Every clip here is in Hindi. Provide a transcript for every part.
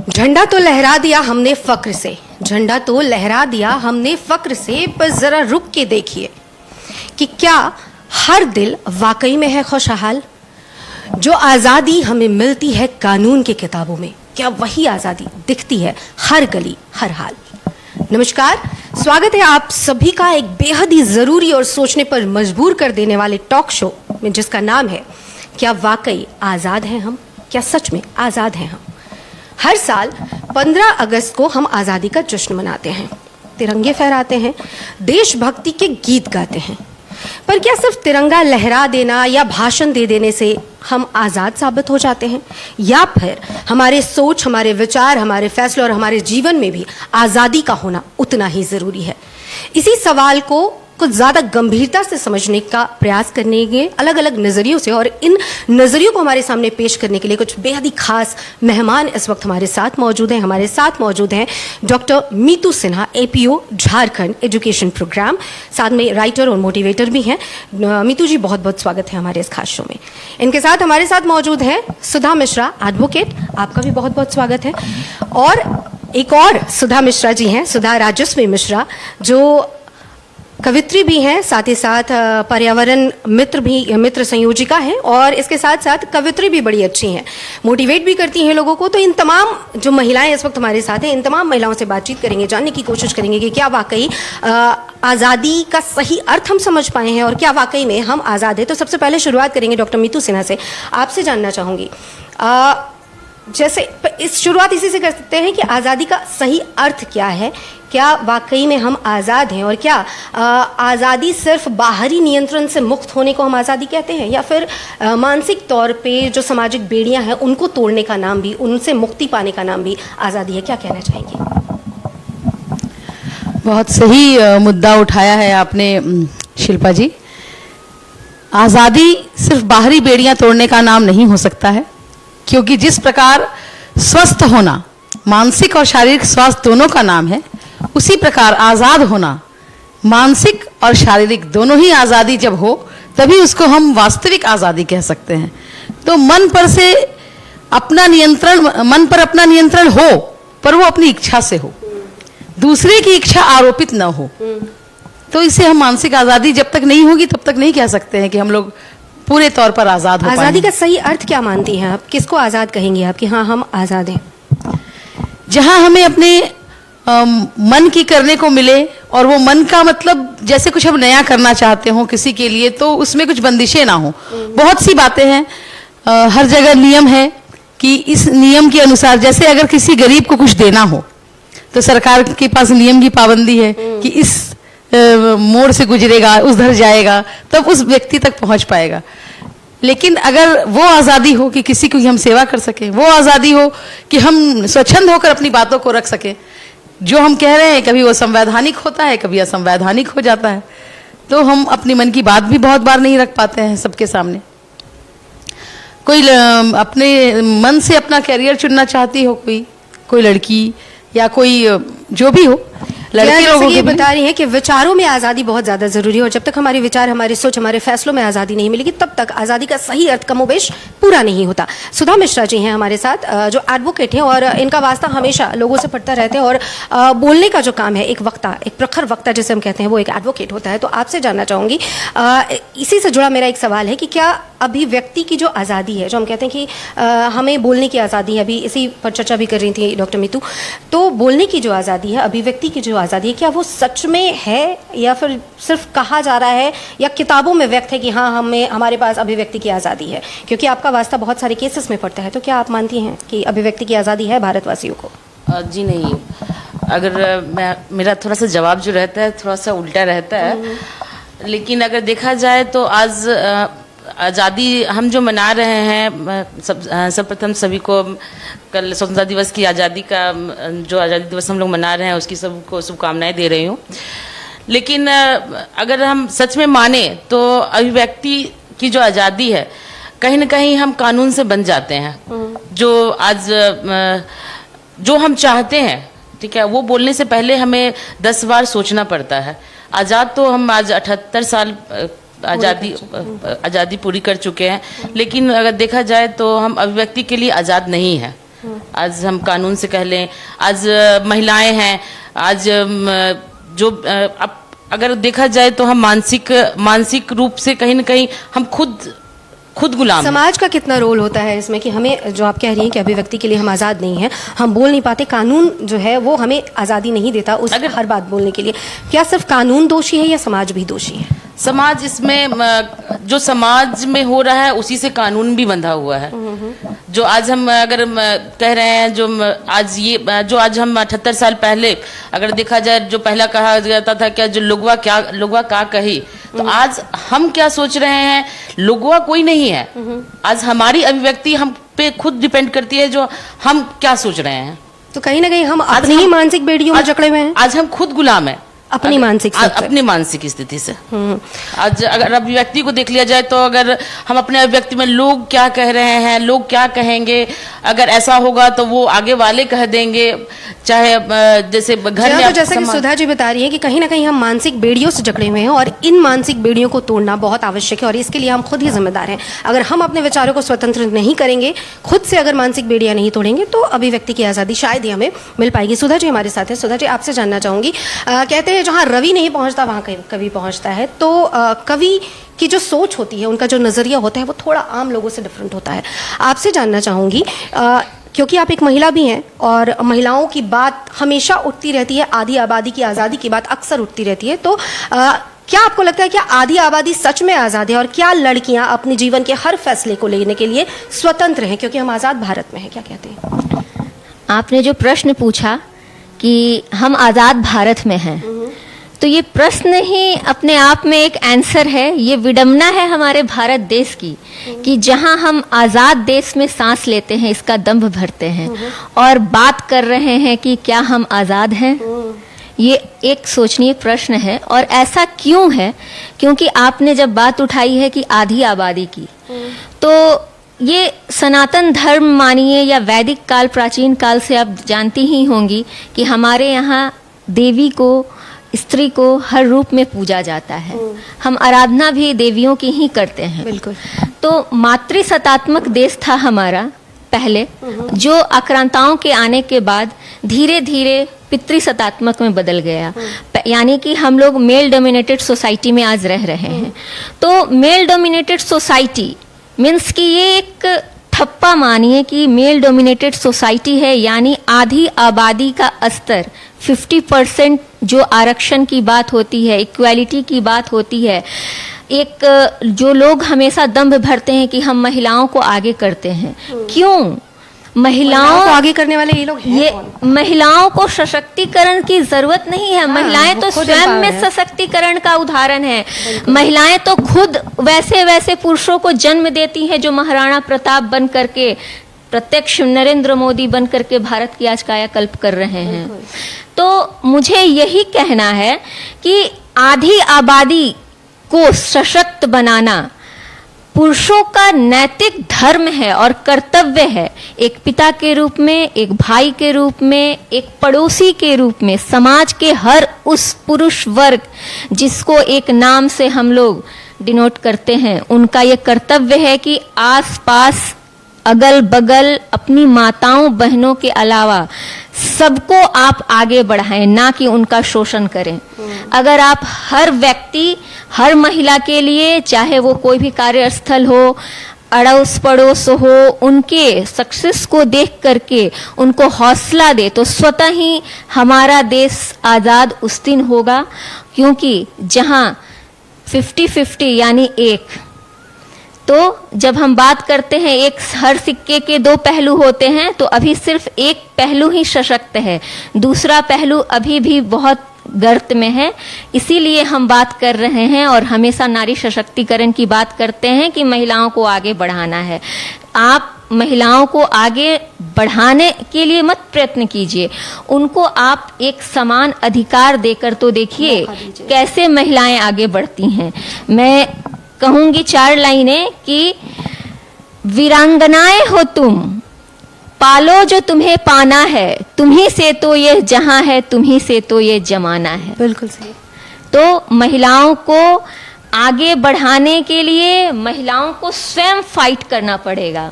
झंडा तो लहरा दिया हमने फक्र से, झंडा तो लहरा दिया हमने फक्र से, पर जरा रुक के देखिए कि क्या हर दिल वाकई में है खुशहाल। जो आज़ादी हमें मिलती है कानून की किताबों में, क्या वही आज़ादी दिखती है हर गली हर हाल। नमस्कार, स्वागत है आप सभी का एक बेहद ही ज़रूरी और सोचने पर मजबूर कर देने वाले टॉक शो में, जिसका नाम है क्या वाकई आज़ाद हैं हम, क्या सच में आज़ाद हैं हम। हर साल 15 अगस्त को हम आज़ादी का जश्न मनाते हैं, तिरंगे फहराते हैं, देशभक्ति के गीत गाते हैं। पर क्या सिर्फ तिरंगा लहरा देना या भाषण दे देने से हम आज़ाद साबित हो जाते हैं, या फिर हमारे सोच, हमारे विचार, हमारे फैसले और हमारे जीवन में भी आज़ादी का होना उतना ही ज़रूरी है। इसी सवाल को कुछ ज़्यादा गंभीरता से समझने का प्रयास करने के अलग अलग नज़रियों से, और इन नज़रियों को हमारे सामने पेश करने के लिए कुछ बेहद ही खास मेहमान इस वक्त हमारे साथ मौजूद हैं। हमारे साथ मौजूद हैं doctor Meetu Sinha, APO Jharkhand education program, साथ में राइटर और मोटिवेटर भी हैं। मीतू जी, बहुत बहुत स्वागत है हमारे इस खास शो में। इनके साथ हमारे साथ मौजूद हैं सुधा मिश्रा, एडवोकेट, आपका भी बहुत बहुत स्वागत है। और एक और सुधा मिश्रा जी हैं, सुधा राजस्वी मिश्रा, जो कवित्री भी हैं, साथ ही साथ पर्यावरण मित्र संयोजिका हैं, और इसके साथ साथ कवित्री भी बड़ी अच्छी हैं, मोटिवेट भी करती हैं लोगों को। तो इन तमाम जो महिलाएं इस वक्त हमारे साथ हैं, इन तमाम महिलाओं से बातचीत करेंगे, जानने की कोशिश करेंगे कि क्या वाकई आज़ादी का सही अर्थ हम समझ पाए हैं और क्या वाकई में हम आज़ाद हैं। तो सबसे पहले शुरुआत करेंगे डॉक्टर मीतू सिन्हा से। आपसे जानना चाहूँगी, जैसे इस शुरुआत इसी से कर सकते हैं कि आज़ादी का सही अर्थ क्या है, क्या वाकई में हम आज़ाद हैं, और क्या आज़ादी सिर्फ बाहरी नियंत्रण से मुक्त होने को हम आज़ादी कहते हैं, या फिर मानसिक तौर पे जो सामाजिक बेड़ियां हैं उनको तोड़ने का नाम भी, उनसे मुक्ति पाने का नाम भी आज़ादी है। क्या कहना चाहेंगे? बहुत सही मुद्दा उठाया है आपने शिल्पा जी। आज़ादी सिर्फ बाहरी बेड़ियां तोड़ने का नाम नहीं हो सकता है, क्योंकि जिस प्रकार स्वस्थ होना मानसिक और शारीरिक स्वास्थ्य दोनों का नाम है, उसी प्रकार आज़ाद होना मानसिक और शारीरिक दोनों ही आज़ादी जब हो, तभी उसको हम वास्तविक आज़ादी कह सकते हैं। तो मन पर अपना नियंत्रण हो, पर वो अपनी इच्छा से हो, दूसरे की इच्छा आरोपित न हो, तो इसे हम मानसिक आज़ादी जब तक नहीं होगी तब तक नहीं कह सकते हैं कि हम लोग पूरे तौर पर आज़ाद हो। आज़ादी का सही अर्थ क्या मानती हैं आप? किसको आज़ाद कहेंगे आप कि हाँ हम आज़ाद हैं? जहां हमें अपने मन की करने को मिले, और वो मन का मतलब जैसे कुछ हम नया करना चाहते हो किसी के लिए, तो उसमें कुछ बंदिशें ना हो। बहुत सी बातें हैं, हर जगह नियम है कि इस नियम के अनुसार, जैसे अगर किसी गरीब को कुछ देना हो तो सरकार के पास नियम की पाबंदी है कि इस मोड़ से गुजरेगा, उधर जाएगा, तब उस व्यक्ति तक पहुंच पाएगा। लेकिन अगर वो आज़ादी हो कि किसी की हम सेवा कर सकें, वो आज़ादी हो कि हम स्वच्छंद होकर अपनी बातों को रख सकें, जो हम कह रहे हैं कभी वो संवैधानिक होता है, कभी असंवैधानिक हो जाता है, तो हम अपनी मन की बात भी बहुत बार नहीं रख पाते हैं सबके सामने। कोई अपने मन से अपना कैरियर चुनना चाहती हो, कोई लड़की या कोई जो भी हो, लड़के लोगों ये बता रही हैं कि विचारों में आज़ादी बहुत ज़्यादा ज़रूरी है, और जब तक हमारे विचार, हमारी सोच, हमारे फैसलों में आज़ादी नहीं मिलेगी, तब तक आज़ादी का सही अर्थ कमोबेश पूरा नहीं होता। सुधा मिश्रा जी हैं हमारे साथ, जो एडवोकेट हैं, और इनका वास्ता हमेशा लोगों से पड़ता रहते हैं, और बोलने का जो काम है, एक वक्ता, एक प्रखर वक्ता जिसे हम कहते हैं, वो एक एडवोकेट होता है। तो आपसे जानना चाहूँगी, इसी से जुड़ा मेरा एक सवाल है कि क्या अभिव्यक्ति की जो आज़ादी है, जो हम कहते हैं कि हमें बोलने की आज़ादी है, अभी इसी पर चर्चा भी कर रही थी डॉक्टर मीतू, तो बोलने की जो आज़ादी है, अभिव्यक्ति की जो आज़ादी है, क्या वो सच में है, या फिर सिर्फ कहा जा रहा है, या किताबों में व्यक्त है कि हाँ हमारे पास अभिव्यक्ति की आज़ादी है? क्योंकि आपका वास्ता बहुत सारे केसेस में पड़ता है। तो क्या आप मानती हैं कि अभिव्यक्ति की आज़ादी है भारतवासियों को? जी नहीं, अगर मेरा थोड़ा सा जवाब जो रहता है थोड़ा सा उल्टा रहता है। लेकिन अगर देखा जाए तो आज आज़ादी हम जो मना रहे हैं, सर्वप्रथम सभी को कल स्वतंत्रता दिवस की आज़ादी का जो आज़ादी दिवस हम लोग मना रहे हैं, उसकी सबको शुभकामनाएं दे रही हूँ। लेकिन अगर हम सच में माने तो अभिव्यक्ति की जो आज़ादी है, कहीं ना कहीं हम कानून से बन जाते हैं। जो आज जो हम चाहते हैं, ठीक है, वो बोलने से पहले हमें 10 बार सोचना पड़ता है। आज़ाद तो हम आज 78 साल आज़ादी पूरी कर चुके हैं, लेकिन अगर देखा जाए तो हम अभिव्यक्ति के लिए आज़ाद नहीं हैं। आज हम कानून से कह लें, आज महिलाएं हैं, आज जो अगर देखा जाए तो हम मानसिक रूप से कहीं ना कहीं हम खुद गुलाम हैं। समाज का कितना रोल होता है इसमें कि हमें, जो आप कह रही हैं कि अभिव्यक्ति के लिए हम आज़ाद नहीं हैं, हम बोल नहीं पाते, कानून जो है वो हमें आज़ादी नहीं देता उस हर बात बोलने के लिए, क्या सिर्फ कानून दोषी है या समाज भी दोषी है? समाज इसमें जो समाज में हो रहा है उसी से कानून भी बंधा हुआ है। जो आज हम अगर कह रहे हैं, जो आज हम 78 साल पहले अगर देखा जाए, जो पहला कहा जाता था क्या, जो लोगवा क्या कही, तो आज हम क्या सोच रहे हैं, लोगवा कोई नहीं है। आज हमारी अभिव्यक्ति हम पे खुद डिपेंड करती है, जो हम क्या सोच रहे हैं। तो कहीं ना कहीं हम अपनी ही मानसिक बेड़ियों में जकड़े हुए हैं। आज हम खुद गुलाम है अपनी मानसिक स्थिति से। आज अगर अभिव्यक्ति को देख लिया जाए तो अगर हम अपने अभिव्यक्ति में लोग क्या कह रहे हैं, लोग क्या कहेंगे, अगर ऐसा होगा तो वो आगे वाले कह देंगे, चाहे जैसे घर में। तो जैसा कि सुधा जी बता रही है कि कहीं ना कहीं हम मानसिक बेड़ियों से जकड़े हुए हैं और इन मानसिक बेड़ियों को तोड़ना बहुत आवश्यक है और इसके लिए हम खुद ही जिम्मेदार हैं। अगर हम अपने विचारों को स्वतंत्र नहीं करेंगे, खुद से अगर मानसिक बेड़ियां नहीं तोड़ेंगे, तो अभिव्यक्ति की आज़ादी शायद ही हमें मिल पाएगी। सुधा जी हमारे साथ है। सुधा जी, आपसे जानना चाहूंगी, कहते हैं जहाँ रवि नहीं पहुंचता वहाँ कवि पहुंचता है, तो कवि की जो सोच होती है, उनका जो नज़रिया होता है, वो थोड़ा आम लोगों से डिफरेंट होता है। आपसे जानना चाहूँगी, क्योंकि आप एक महिला भी हैं और महिलाओं की बात हमेशा उठती रहती है, आधी आबादी की आज़ादी की बात अक्सर उठती रहती है, तो क्या आपको लगता है कि आधी आबादी सच में आज़ाद है और क्या लड़कियां अपने जीवन के हर फैसले को लेने के लिए स्वतंत्र हैं, क्योंकि हम आज़ाद भारत में हैं? क्या कहते हैं? आपने जो प्रश्न पूछा कि हम आज़ाद भारत में हैं, तो ये प्रश्न ही अपने आप में एक आंसर है। ये विडंबना है हमारे भारत देश की कि जहां हम आज़ाद देश में सांस लेते हैं, इसका दंभ भरते हैं और बात कर रहे हैं कि क्या हम आज़ाद हैं। ये एक सोचनीय प्रश्न है। और ऐसा क्यों है? क्योंकि आपने जब बात उठाई है कि आधी आबादी की, तो ये सनातन धर्म मानिए या वैदिक काल, प्राचीन काल से आप जानती ही होंगी कि हमारे यहाँ देवी को, स्त्री को हर रूप में पूजा जाता है। हम आराधना भी देवियों की ही करते हैं। बिल्कुल। तो मातृसत्तात्मक देश था हमारा पहले, जो आक्रांताओं के आने के बाद धीरे धीरे पितृसत्तात्मक में बदल गया। यानी कि हम लोग मेल डोमिनेटेड सोसाइटी में आज रह रहे हैं। तो मेल डोमिनेटेड सोसाइटी मीन्स कि ये एक ठप्पा मानिए कि मेल डोमिनेटेड सोसाइटी है, यानी आधी आबादी का स्तर 50% जो आरक्षण की बात होती है, इक्वालिटी की बात होती है, एक जो लोग हमेशा दंभ भरते हैं कि हम महिलाओं को आगे करते हैं। क्यों? महिलाओं को आगे करने वाले ये लोग हैं? ये महिलाओं को सशक्तिकरण की जरूरत नहीं है। महिलाएं तो स्वयं में सशक्तिकरण का उदाहरण है। महिलाएं तो खुद वैसे वैसे पुरुषों को जन्म देती हैं जो महाराणा प्रताप बन करके, प्रत्यक्ष नरेंद्र मोदी बन करके भारत की आज कायाकल्प कर रहे हैं। तो मुझे यही कहना है कि आधी आबादी को सशक्त बनाना पुरुषों का नैतिक धर्म है और कर्तव्य है। एक पिता के रूप में, एक भाई के रूप में, एक पड़ोसी के रूप में, समाज के हर उस पुरुष वर्ग जिसको एक नाम से हम लोग डिनोट करते हैं, उनका ये कर्तव्य है कि आस पास, अगल बगल, अपनी माताओं बहनों के अलावा सबको आप आगे बढ़ाएं, ना कि उनका शोषण करें। अगर आप हर व्यक्ति, हर महिला के लिए, चाहे वो कोई भी कार्यस्थल हो, अड़ोस पड़ोस हो, उनके सक्सेस को देख करके उनको हौसला दे, तो स्वतः ही हमारा देश आज़ाद उस दिन होगा। क्योंकि जहां 50-50 यानी एक, तो जब हम बात करते हैं एक हर सिक्के के दो पहलू होते हैं, तो अभी सिर्फ एक पहलू ही सशक्त है, दूसरा पहलू अभी भी बहुत गर्त में है। इसीलिए हम बात कर रहे हैं और हमेशा नारी सशक्तिकरण की बात करते हैं कि महिलाओं को आगे बढ़ाना है। आप महिलाओं को आगे बढ़ाने के लिए मत प्रयत्न कीजिए, उनको आप एक समान अधिकार देकर तो देखिए कैसे महिलाएं आगे बढ़ती हैं। मैं कहूंगी 4 लाइनें कि वीरांगनाएं हो तुम, पालो जो तुम्हें पाना है, तुम्ही से तो ये जहां है, तुम्ही से तो ये जमाना है। बिल्कुल सही। तो महिलाओं को आगे बढ़ाने के लिए महिलाओं को स्वयं फाइट करना पड़ेगा।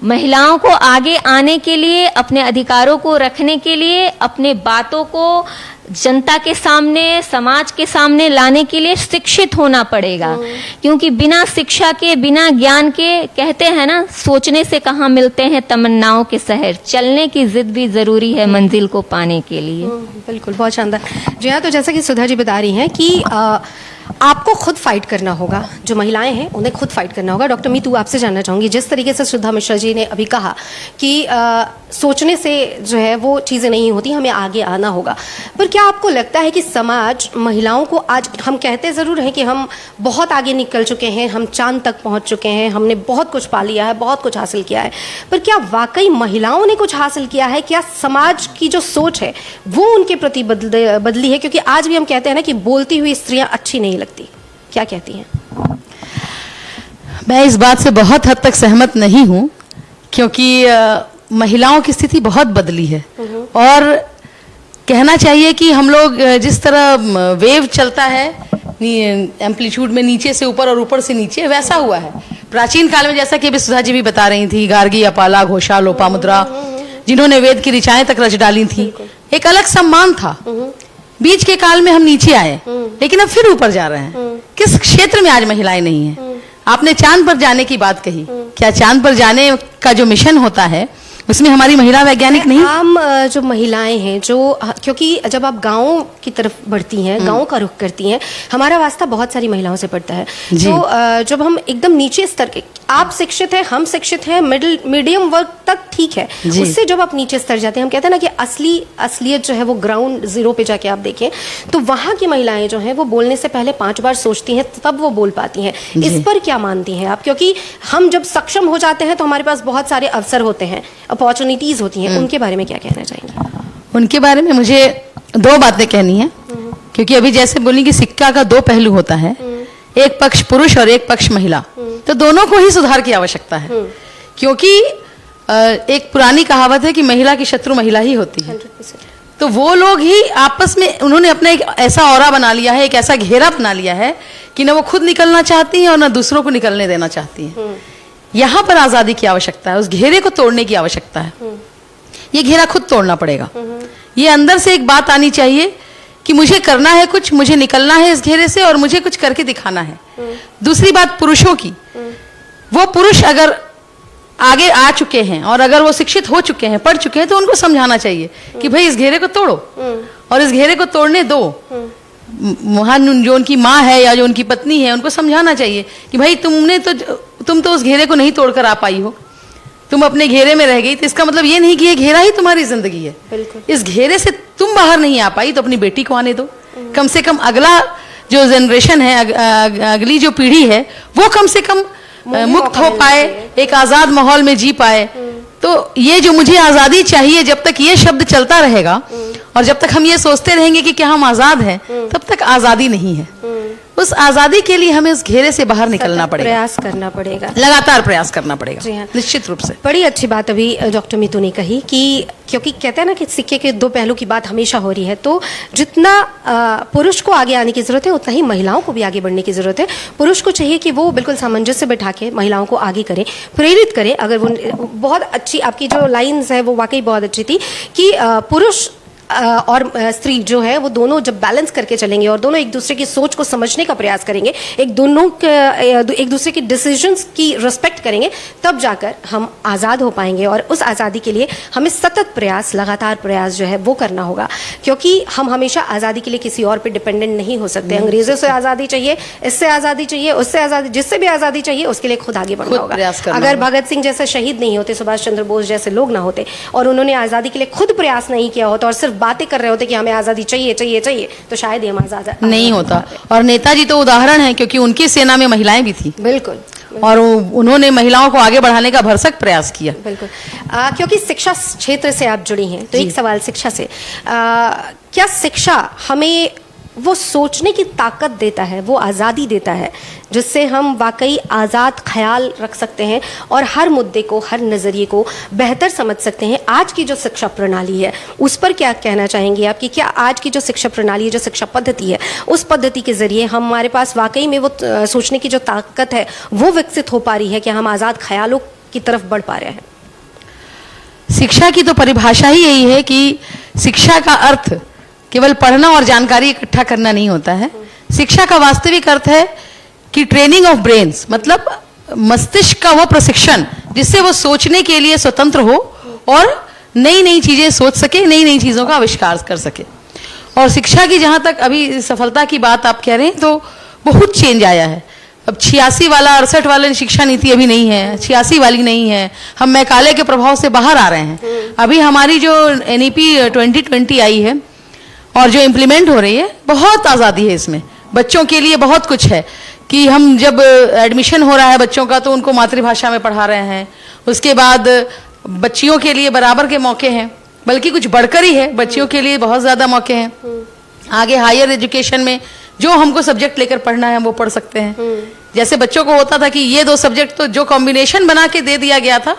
महिलाओं को आगे आने के लिए, अपने अधिकारों को रखने के लिए, अपने बातों को जनता के सामने, समाज के सामने लाने के लिए शिक्षित होना पड़ेगा। क्योंकि बिना शिक्षा के, बिना ज्ञान के, कहते हैं ना, सोचने से कहाँ मिलते हैं तमन्नाओं के शहर, चलने की जिद भी जरूरी है मंजिल को पाने के लिए। बिल्कुल, बहुत शानदार। जी हाँ, तो जैसा कि सुधा जी बता रही हैं कि आपको खुद फाइट करना होगा, जो महिलाएं हैं उन्हें खुद फाइट करना होगा। डॉक्टर मीतू, आपसे जानना चाहूँगी, जिस तरीके से सुधा मिश्रा जी ने अभी कहा कि सोचने से जो है वो चीज़ें नहीं होती, हमें आगे आना होगा, पर क्या आपको लगता है कि समाज महिलाओं को, आज हम कहते ज़रूर हैं कि हम बहुत आगे निकल चुके हैं, हम चांद तक पहुँच चुके हैं, हमने बहुत कुछ पा लिया है, बहुत कुछ हासिल किया है, पर क्या वाकई महिलाओं ने कुछ हासिल किया है? क्या समाज की जो सोच है वो उनके प्रति बदली है? क्योंकि आज भी हम कहते हैं ना कि बोलती हुई स्त्रियाँ अच्छी नहीं लगती, क्या कहती हैं? मैं इस बात से बहुत हद तक सहमत नहीं हूं, क्योंकि महिलाओं की स्थिति बहुत बदली है। और कहना चाहिए कि हम लोग जिस तरह वेव चलता है एम्पलीट्यूड में, नीचे से ऊपर और ऊपर से नीचे, वैसा हुआ है। प्राचीन काल में, जैसा कि अभी सुधा जी भी बता रही थी, गार्गी, अपाला, घोषा, लोपामुद्रा, जिन्होंने वेद की ऋचाएं तक रच डाली थी, एक अलग सम्मान था। बीच के काल में हम नीचे आए, लेकिन अब फिर ऊपर जा रहे हैं। किस क्षेत्र में आज महिलाएं नहीं हैं? आपने चांद पर जाने की बात कही, क्या चांद पर जाने का जो मिशन होता है उसमें हमारी महिला वैज्ञानिक नहीं? आम जो महिलाएं हैं, जो, क्योंकि जब आप गाँव की तरफ बढ़ती हैं, गाँव का रुख करती हैं, हमारा वास्ता बहुत सारी महिलाओं से पड़ता है। तो जब हम एकदम नीचे स्तर के, आप शिक्षित हैं, हम शिक्षित हैं, मीडियम वर्ग तक ठीक है, उससे जब आप नीचे स्तर जाते हैं, हम कहते हैं ना कि असलियत जो है वो ग्राउंड जीरो पे जाके आप देखें, तो वहाँ की महिलाएं जो हैं वो बोलने से पहले 5 बार सोचती हैं, तब वो बोल पाती हैं। इस पर क्या मानती हैं आप? क्योंकि हम जब सक्षम हो जाते हैं तो हमारे पास बहुत सारे अवसर होते हैं, अपॉर्चुनिटीज होती हैं, उनके बारे में क्या कहना चाहेंगे? उनके बारे में मुझे 2 बातें कहनी है, क्योंकि अभी जैसे बोली कि सिक्का का 2 पहलू होता है, एक पक्ष पुरुष और एक पक्ष महिला, तो दोनों को ही सुधार की आवश्यकता है। क्योंकि एक पुरानी कहावत है कि महिला की शत्रु महिला ही होती है। 100%। तो वो लोग ही आपस में, उन्होंने अपना एक ऐसा ऑरा बना लिया है, एक ऐसा घेरा बना लिया है कि ना वो खुद निकलना चाहती हैं और ना दूसरों को निकलने देना चाहती हैं। यहाँ पर आजादी की आवश्यकता है, उस घेरे को तोड़ने की आवश्यकता है। ये घेरा खुद तोड़ना पड़ेगा। ये अंदर से एक बात आनी चाहिए कि मुझे करना है कुछ, मुझे निकलना है इस घेरे से और मुझे कुछ करके दिखाना है। दूसरी बात पुरुषों की, वो पुरुष अगर आगे आ चुके हैं और अगर वो शिक्षित हो चुके हैं, पढ़ चुके हैं, तो उनको समझाना चाहिए कि भाई इस घेरे को तोड़ो और इस घेरे को तोड़ने दो। वहां जो उनकी माँ है या जो उनकी पत्नी है, उनको समझाना चाहिए कि भाई तुम तो उस घेरे को नहीं तोड़कर आ पाई हो, तुम अपने घेरे में रह गई, तो इसका मतलब ये नहीं कि ये घेरा ही तुम्हारी जिंदगी है। बिल्कुल। इस घेरे से तुम बाहर नहीं आ पाई तो अपनी बेटी को आने दो। कम से कम अगला जो जनरेशन है, अगली जो पीढ़ी है, वो कम से कम मुक्त हो पाए, एक आजाद माहौल में जी पाए। तो ये जो मुझे आजादी चाहिए, जब तक ये शब्द चलता रहेगा और जब तक हम ये सोचते रहेंगे कि क्या हम आजाद हैं, तब तक आजादी नहीं है। उस आजादी के लिए हमें उस घेरे से बाहर निकलना पड़ेगा, प्रयास करना पड़ेगा, लगातार प्रयास करना पड़ेगा। जी हाँ। निश्चित रूप से। बड़ी अच्छी बात अभी डॉक्टर मीतू ने कही कि क्योंकि कहते हैं ना कि सिक्के के 2 पहलू की बात हमेशा हो रही है, तो जितना पुरुष को आगे आने की जरूरत है, उतना ही महिलाओं को भी आगे बढ़ने की जरूरत है। पुरुष को चाहिए कि वो बिल्कुल सामंजस्य बैठा के महिलाओं को आगे करें, प्रेरित करें। अगर वो, बहुत अच्छी आपकी जो लाइन्स है वो वाकई बहुत अच्छी थी कि पुरुष और स्त्री जो है वो दोनों जब बैलेंस करके चलेंगे और दोनों एक दूसरे की सोच को समझने का प्रयास करेंगे, एक दूसरे की डिसीजंस की रिस्पेक्ट करेंगे, तब जाकर हम आज़ाद हो पाएंगे। और उस आज़ादी के लिए हमें सतत प्रयास, लगातार प्रयास जो है वो करना होगा, क्योंकि हम हमेशा आज़ादी के लिए किसी और पे डिपेंडेंट नहीं हो सकते। अंग्रेजों से आज़ादी चाहिए, इससे आज़ादी चाहिए, उससे आज़ादी, जिससे भी आज़ादी चाहिए उसके लिए खुद आगे बढ़ना होगा। अगर भगत सिंह जैसे शहीद नहीं होते, सुभाष चंद्र बोस जैसे लोग ना होते और उन्होंने आज़ादी के लिए खुद प्रयास नहीं किया होता और सिर्फ बातें कर रहे होते कि हमें आजादी चाहिए चाहिए चाहिए, तो शायद हम आजाद नहीं होता। और नेताजी तो उदाहरण है, क्योंकि उनकी सेना में महिलाएं भी थी। बिल्कुल। और उन्होंने महिलाओं को आगे बढ़ाने का भरसक प्रयास किया। बिल्कुल। क्योंकि शिक्षा क्षेत्र से आप जुड़ी हैं, तो एक सवाल शिक्षा से, क्या शिक्षा हमें वो सोचने की ताकत देता है, वो आज़ादी देता है, जिससे हम वाकई आज़ाद ख्याल रख सकते हैं और हर मुद्दे को, हर नज़रिए को बेहतर समझ सकते हैं? आज की जो शिक्षा प्रणाली है उस पर क्या कहना चाहेंगे आप कि क्या आज की जो शिक्षा प्रणाली है, जो शिक्षा पद्धति है, उस पद्धति के ज़रिए हमारे पास वाकई में वो सोचने की जो ताकत है वो विकसित हो पा रही है? क्या हम आज़ाद ख्यालों की तरफ बढ़ पा रहे हैं? शिक्षा की तो परिभाषा ही यही है कि शिक्षा का अर्थ केवल पढ़ना और जानकारी इकट्ठा करना नहीं होता है। शिक्षा का वास्तविक अर्थ है कि ट्रेनिंग ऑफ ब्रेन्स, मतलब मस्तिष्क का वो प्रशिक्षण जिससे वो सोचने के लिए स्वतंत्र हो और नई नई चीजें सोच सके, नई नई चीजों का आविष्कार कर सके। और शिक्षा की जहां तक अभी सफलता की बात आप कह रहे हैं, तो बहुत चेंज आया है। अब 86 वाला 68 वाला शिक्षा नीति अभी नहीं है, 86 वाली नहीं है। हम मैकाले के प्रभाव से बाहर आ रहे हैं। अभी हमारी जो NEP 2020 आई है और जो इम्प्लीमेंट हो रही है, बहुत आज़ादी है इसमें। बच्चों के लिए बहुत कुछ है कि हम जब एडमिशन हो रहा है बच्चों का तो उनको मातृभाषा में पढ़ा रहे हैं। उसके बाद बच्चियों के लिए बराबर के मौके हैं, बल्कि कुछ बढ़कर ही है, बच्चियों के लिए बहुत ज़्यादा मौके हैं। आगे हायर एजुकेशन में जो हमको सब्जेक्ट लेकर पढ़ना है वो पढ़ सकते हैं। जैसे बच्चों को होता था कि ये 2 सब्जेक्ट, तो जो कॉम्बिनेशन बना के दे दिया गया था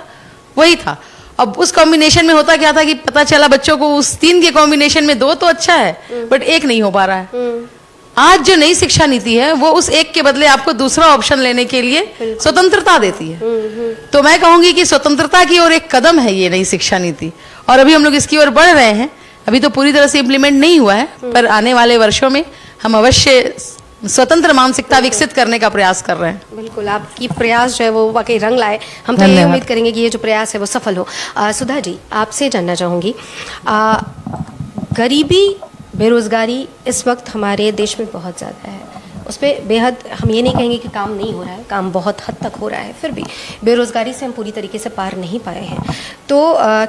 वही था। अब उस कॉम्बिनेशन में होता क्या था कि पता चला बच्चों को उस 3 के कॉम्बिनेशन में 2 तो अच्छा है, बट 1 नहीं हो पा रहा है। आज जो नई शिक्षा नीति है वो उस 1 के बदले आपको दूसरा ऑप्शन लेने के लिए स्वतंत्रता देती है। तो मैं कहूंगी कि स्वतंत्रता की ओर एक कदम है ये नई शिक्षा नीति, और अभी हम लोग इसकी ओर बढ़ रहे हैं। अभी तो पूरी तरह से इम्प्लीमेंट नहीं हुआ है, पर आने वाले वर्षों में हम अवश्य स्वतंत्र मानसिकता विकसित करने का प्रयास कर रहे हैं। बिल्कुल, आपकी प्रयास जो है वो वाकई रंग लाए। हम तो ये उम्मीद करेंगे कि ये जो प्रयास है वो सफल हो। सुधा जी, आपसे जानना चाहूँगी, गरीबी, बेरोजगारी इस वक्त हमारे देश में बहुत ज़्यादा है। उस पर बेहद, हम ये नहीं कहेंगे कि काम नहीं हो रहा है, काम बहुत हद तक हो रहा है, फिर भी बेरोज़गारी से हम पूरी तरीके से पार नहीं पाए हैं। तो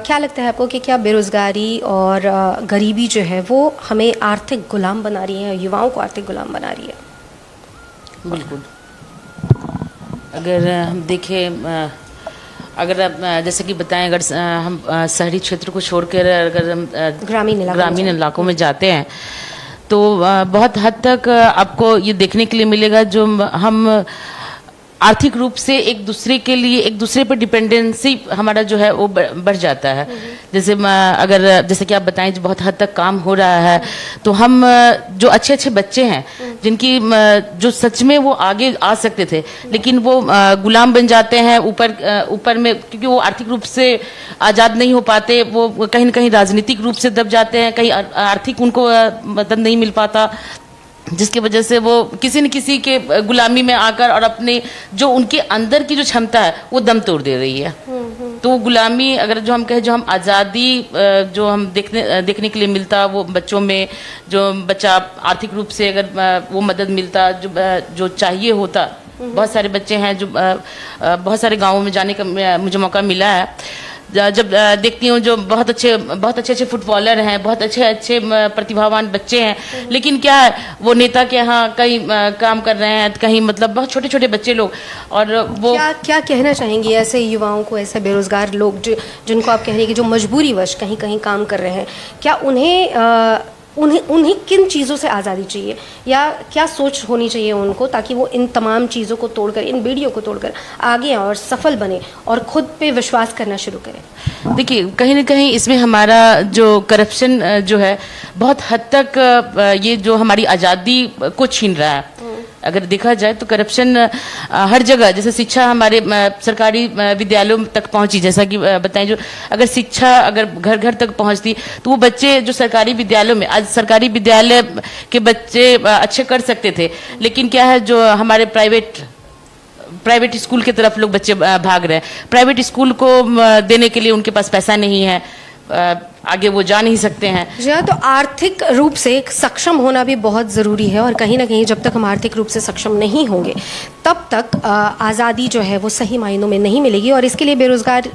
क्या लगता है आपको कि क्या बेरोज़गारी और गरीबी जो है वो हमें आर्थिक गुलाम बना रही है, युवाओं को आर्थिक गुलाम बना रही है? बिल्कुल। अगर हम देखें, अगर जैसे कि बताएं, अगर हम शहरी क्षेत्र को छोड़कर अगर हम ग्रामीण इलाकों में जाते हैं तो बहुत हद तक आपको ये देखने के लिए मिलेगा जो हम आर्थिक रूप से एक दूसरे पर डिपेंडेंसी हमारा जो है वो बढ़ जाता है। जैसे कि आप बताएं, जो बहुत हद तक काम हो रहा है, तो हम जो अच्छे अच्छे बच्चे हैं जिनकी जो सच में वो आगे आ सकते थे, लेकिन वो गुलाम बन जाते हैं ऊपर में, क्योंकि वो आर्थिक रूप से आज़ाद नहीं हो पाते। वो कहीं न कहीं राजनीतिक रूप से दब जाते हैं, कहीं आर्थिक उनको मदद नहीं मिल पाता, जिसकी वजह से वो किसी न किसी के गुलामी में आकर और अपने जो उनके अंदर की जो क्षमता है वो दम तोड़ दे रही है। तो गुलामी, अगर जो हम कहें, जो हम आज़ादी जो हम देखने के लिए मिलता, वो बच्चों में जो बच्चा आर्थिक रूप से अगर वो मदद मिलता जो चाहिए होता। बहुत सारे बच्चे हैं जो बहुत सारे गाँवों में जाने का मुझे मौका मिला है। जब देखती हूँ जो बहुत अच्छे फुटबॉलर हैं, बहुत अच्छे प्रतिभावान बच्चे हैं, लेकिन क्या है, वो नेता के यहाँ कहीं काम कर रहे हैं, कहीं मतलब बहुत छोटे छोटे बच्चे लोग। और वो क्या कहना चाहेंगी ऐसे युवाओं को, ऐसे बेरोजगार लोग जिनको आप कह रही हैं कि जो मजबूरी वश कहीं कहीं काम कर रहे हैं, क्या उन्हें किन चीज़ों से आज़ादी चाहिए, या क्या सोच होनी चाहिए उनको, ताकि वो इन तमाम चीज़ों को तोड़कर, इन बेड़ियों को तोड़कर आगे आए और सफल बने और खुद पे विश्वास करना शुरू करें? देखिए, कहीं ना कहीं इसमें हमारा जो करप्शन जो है बहुत हद तक ये जो हमारी आज़ादी को छीन रहा है। अगर देखा जाए तो करप्शन हर जगह, जैसे शिक्षा हमारे सरकारी विद्यालयों तक पहुंची, जैसा कि बताएं, जो अगर शिक्षा अगर घर घर तक पहुंचती तो वो बच्चे जो सरकारी विद्यालयों में, आज सरकारी विद्यालय के बच्चे अच्छे कर सकते थे, लेकिन क्या है, जो हमारे प्राइवेट स्कूल की तरफ लोग बच्चे भाग रहे हैं। प्राइवेट स्कूल को देने के लिए उनके पास पैसा नहीं है, आगे वो जा नहीं सकते हैं। जी हाँ, तो आर्थिक रूप से सक्षम होना भी बहुत ज़रूरी है, और कहीं ना कहीं जब तक हम आर्थिक रूप से सक्षम नहीं होंगे तब तक आज़ादी जो है वो सही मायनों में नहीं मिलेगी। और इसके लिए बेरोज़गार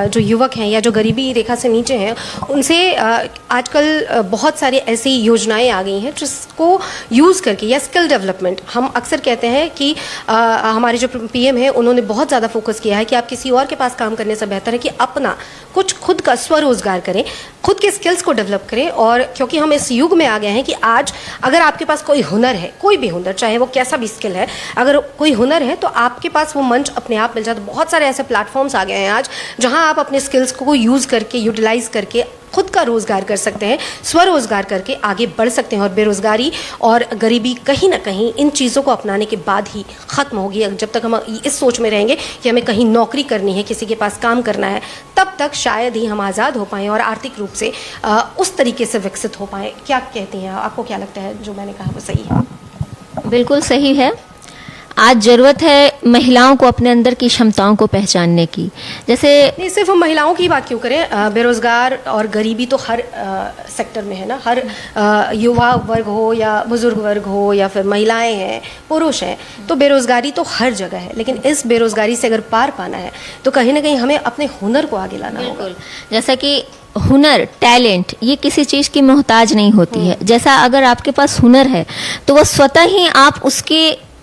जो युवक हैं या जो गरीबी रेखा से नीचे हैं, उनसे आजकल बहुत सारी ऐसी योजनाएं आ गई हैं जिसको यूज़ करके, या स्किल डेवलपमेंट, हम अक्सर कहते हैं कि हमारे जो PM है उन्होंने बहुत ज़्यादा फोकस किया है कि आप किसी और के पास काम करने से बेहतर है कि अपना कुछ खुद का स्वरोजगार करें, खुद के स्किल्स को डेवलप करें। और क्योंकि हम इस युग में आ गए हैं कि आज अगर आपके पास कोई हुनर है, कोई भी हुनर, चाहे वो कैसा भी स्किल है, अगर कोई हुनर है तो आपके पास वो मंच अपने आप मिल जाता है। बहुत सारे ऐसे प्लेटफॉर्म्स आ गए हैं आज जहां आप अपने स्किल्स को यूज़ करके, यूटिलाइज करके खुद का रोजगार कर सकते हैं, स्वरोजगार करके आगे बढ़ सकते हैं। और बेरोजगारी और गरीबी कहीं ना कहीं इन चीज़ों को अपनाने के बाद ही ख़त्म होगी। जब तक हम इस सोच में रहेंगे कि हमें कहीं नौकरी करनी है, किसी के पास काम करना है, तब तक शायद ही हम आज़ाद हो पाएँ और आर्थिक रूप से उस तरीके से विकसित हो पाएँ। क्या कहती हैं, आपको क्या लगता है जो मैंने कहा वो सही है? बिल्कुल सही है। आज जरूरत है महिलाओं को अपने अंदर की क्षमताओं को पहचानने की। जैसे नहीं, सिर्फ हम महिलाओं की बात क्यों करें, बेरोजगार और गरीबी तो हर सेक्टर में है ना। हर युवा वर्ग हो या बुजुर्ग वर्ग हो या फिर महिलाएं हैं, पुरुष हैं, तो बेरोजगारी तो हर जगह है। लेकिन इस बेरोजगारी से अगर पार पाना है तो कहीं ना कहीं हमें अपने हुनर को आगे लाना होगा। बिल्कुल, जैसा कि हुनर, टैलेंट, ये किसी चीज़ की मोहताज नहीं होती है। जैसा अगर आपके पास हुनर है तो वह स्वतः ही आप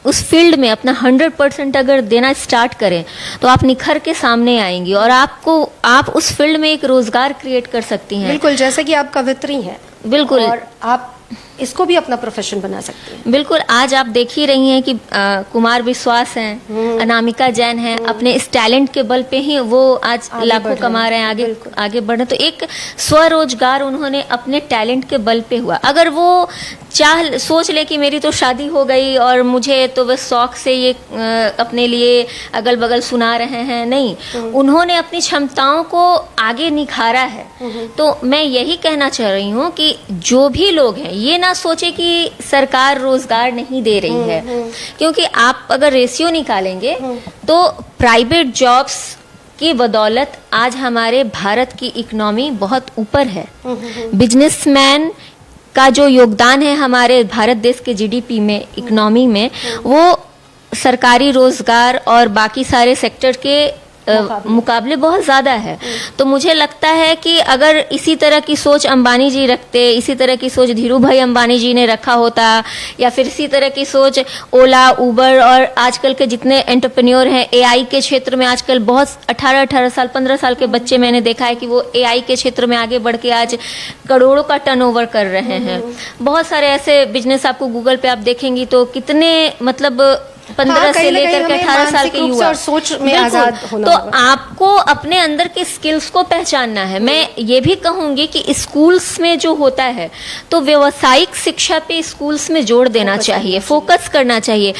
उस फील्ड में अपना 100% अगर देना स्टार्ट करें तो आप निखर के सामने आएंगी और आप उस फील्ड में एक रोजगार क्रिएट कर सकती हैं। बिल्कुल, जैसे कि आप कवित्री हैं, बिल्कुल, और आप इसको भी अपना प्रोफेशन बना सकती हैं। बिल्कुल। आज आप देख ही रही हैं कि कुमार विश्वास हैं, अनामिका जैन हैं, अपने इस टैलेंट के बल पे ही वो आज लाखों कमा रहे हैं, आगे बढ़ रहे हैं। तो एक स्वरोजगार उन्होंने अपने टैलेंट के बल पे हुआ। अगर वो सोच ले कि मेरी तो शादी हो गई और मुझे तो बस शौक से ये अपने लिए अगल बगल सुना रहे हैं, नहीं, उन्होंने अपनी क्षमताओं को आगे निखारा है। तो मैं यही कहना चाह रही हूँ कि जो भी लोग हैं ये ना सोचे कि सरकार रोजगार नहीं दे रही है, क्योंकि आप अगर रेशियो निकालेंगे तो प्राइवेट जॉब्स की बदौलत आज हमारे भारत की इकोनॉमी बहुत ऊपर है। बिजनेसमैन का जो योगदान है हमारे भारत देश के जीडीपी में, इकोनॉमी में, वो सरकारी रोजगार और बाकी सारे सेक्टर के मुकाबले बहुत ज़्यादा है। तो मुझे लगता है कि अगर इसी तरह की सोच अंबानी जी रखते, इसी तरह की सोच धीरू भाई अंबानी जी ने रखा होता, या फिर इसी तरह की सोच ओला, उबर और आजकल के जितने एंटरप्रेन्योर हैं, एआई के क्षेत्र में आजकल बहुत 18 साल 15 साल के बच्चे मैंने देखा है कि वो एआई के क्षेत्र में आगे बढ़ के आज करोड़ों का टर्नओवर कर रहे हैं। बहुत सारे ऐसे बिजनेस आपको गूगल पे आप देखेंगी तो कितने, मतलब 15 से लेकर के 18 साल के युवा, सोच में आजाद होना तो आपको अपने अंदर के स्किल्स को पहचानना है। मैं ये भी कहूंगी कि स्कूल्स में जो होता है तो व्यावसायिक शिक्षा पे स्कूल्स में जोर देना चाहिए, फोकस करना चाहिए।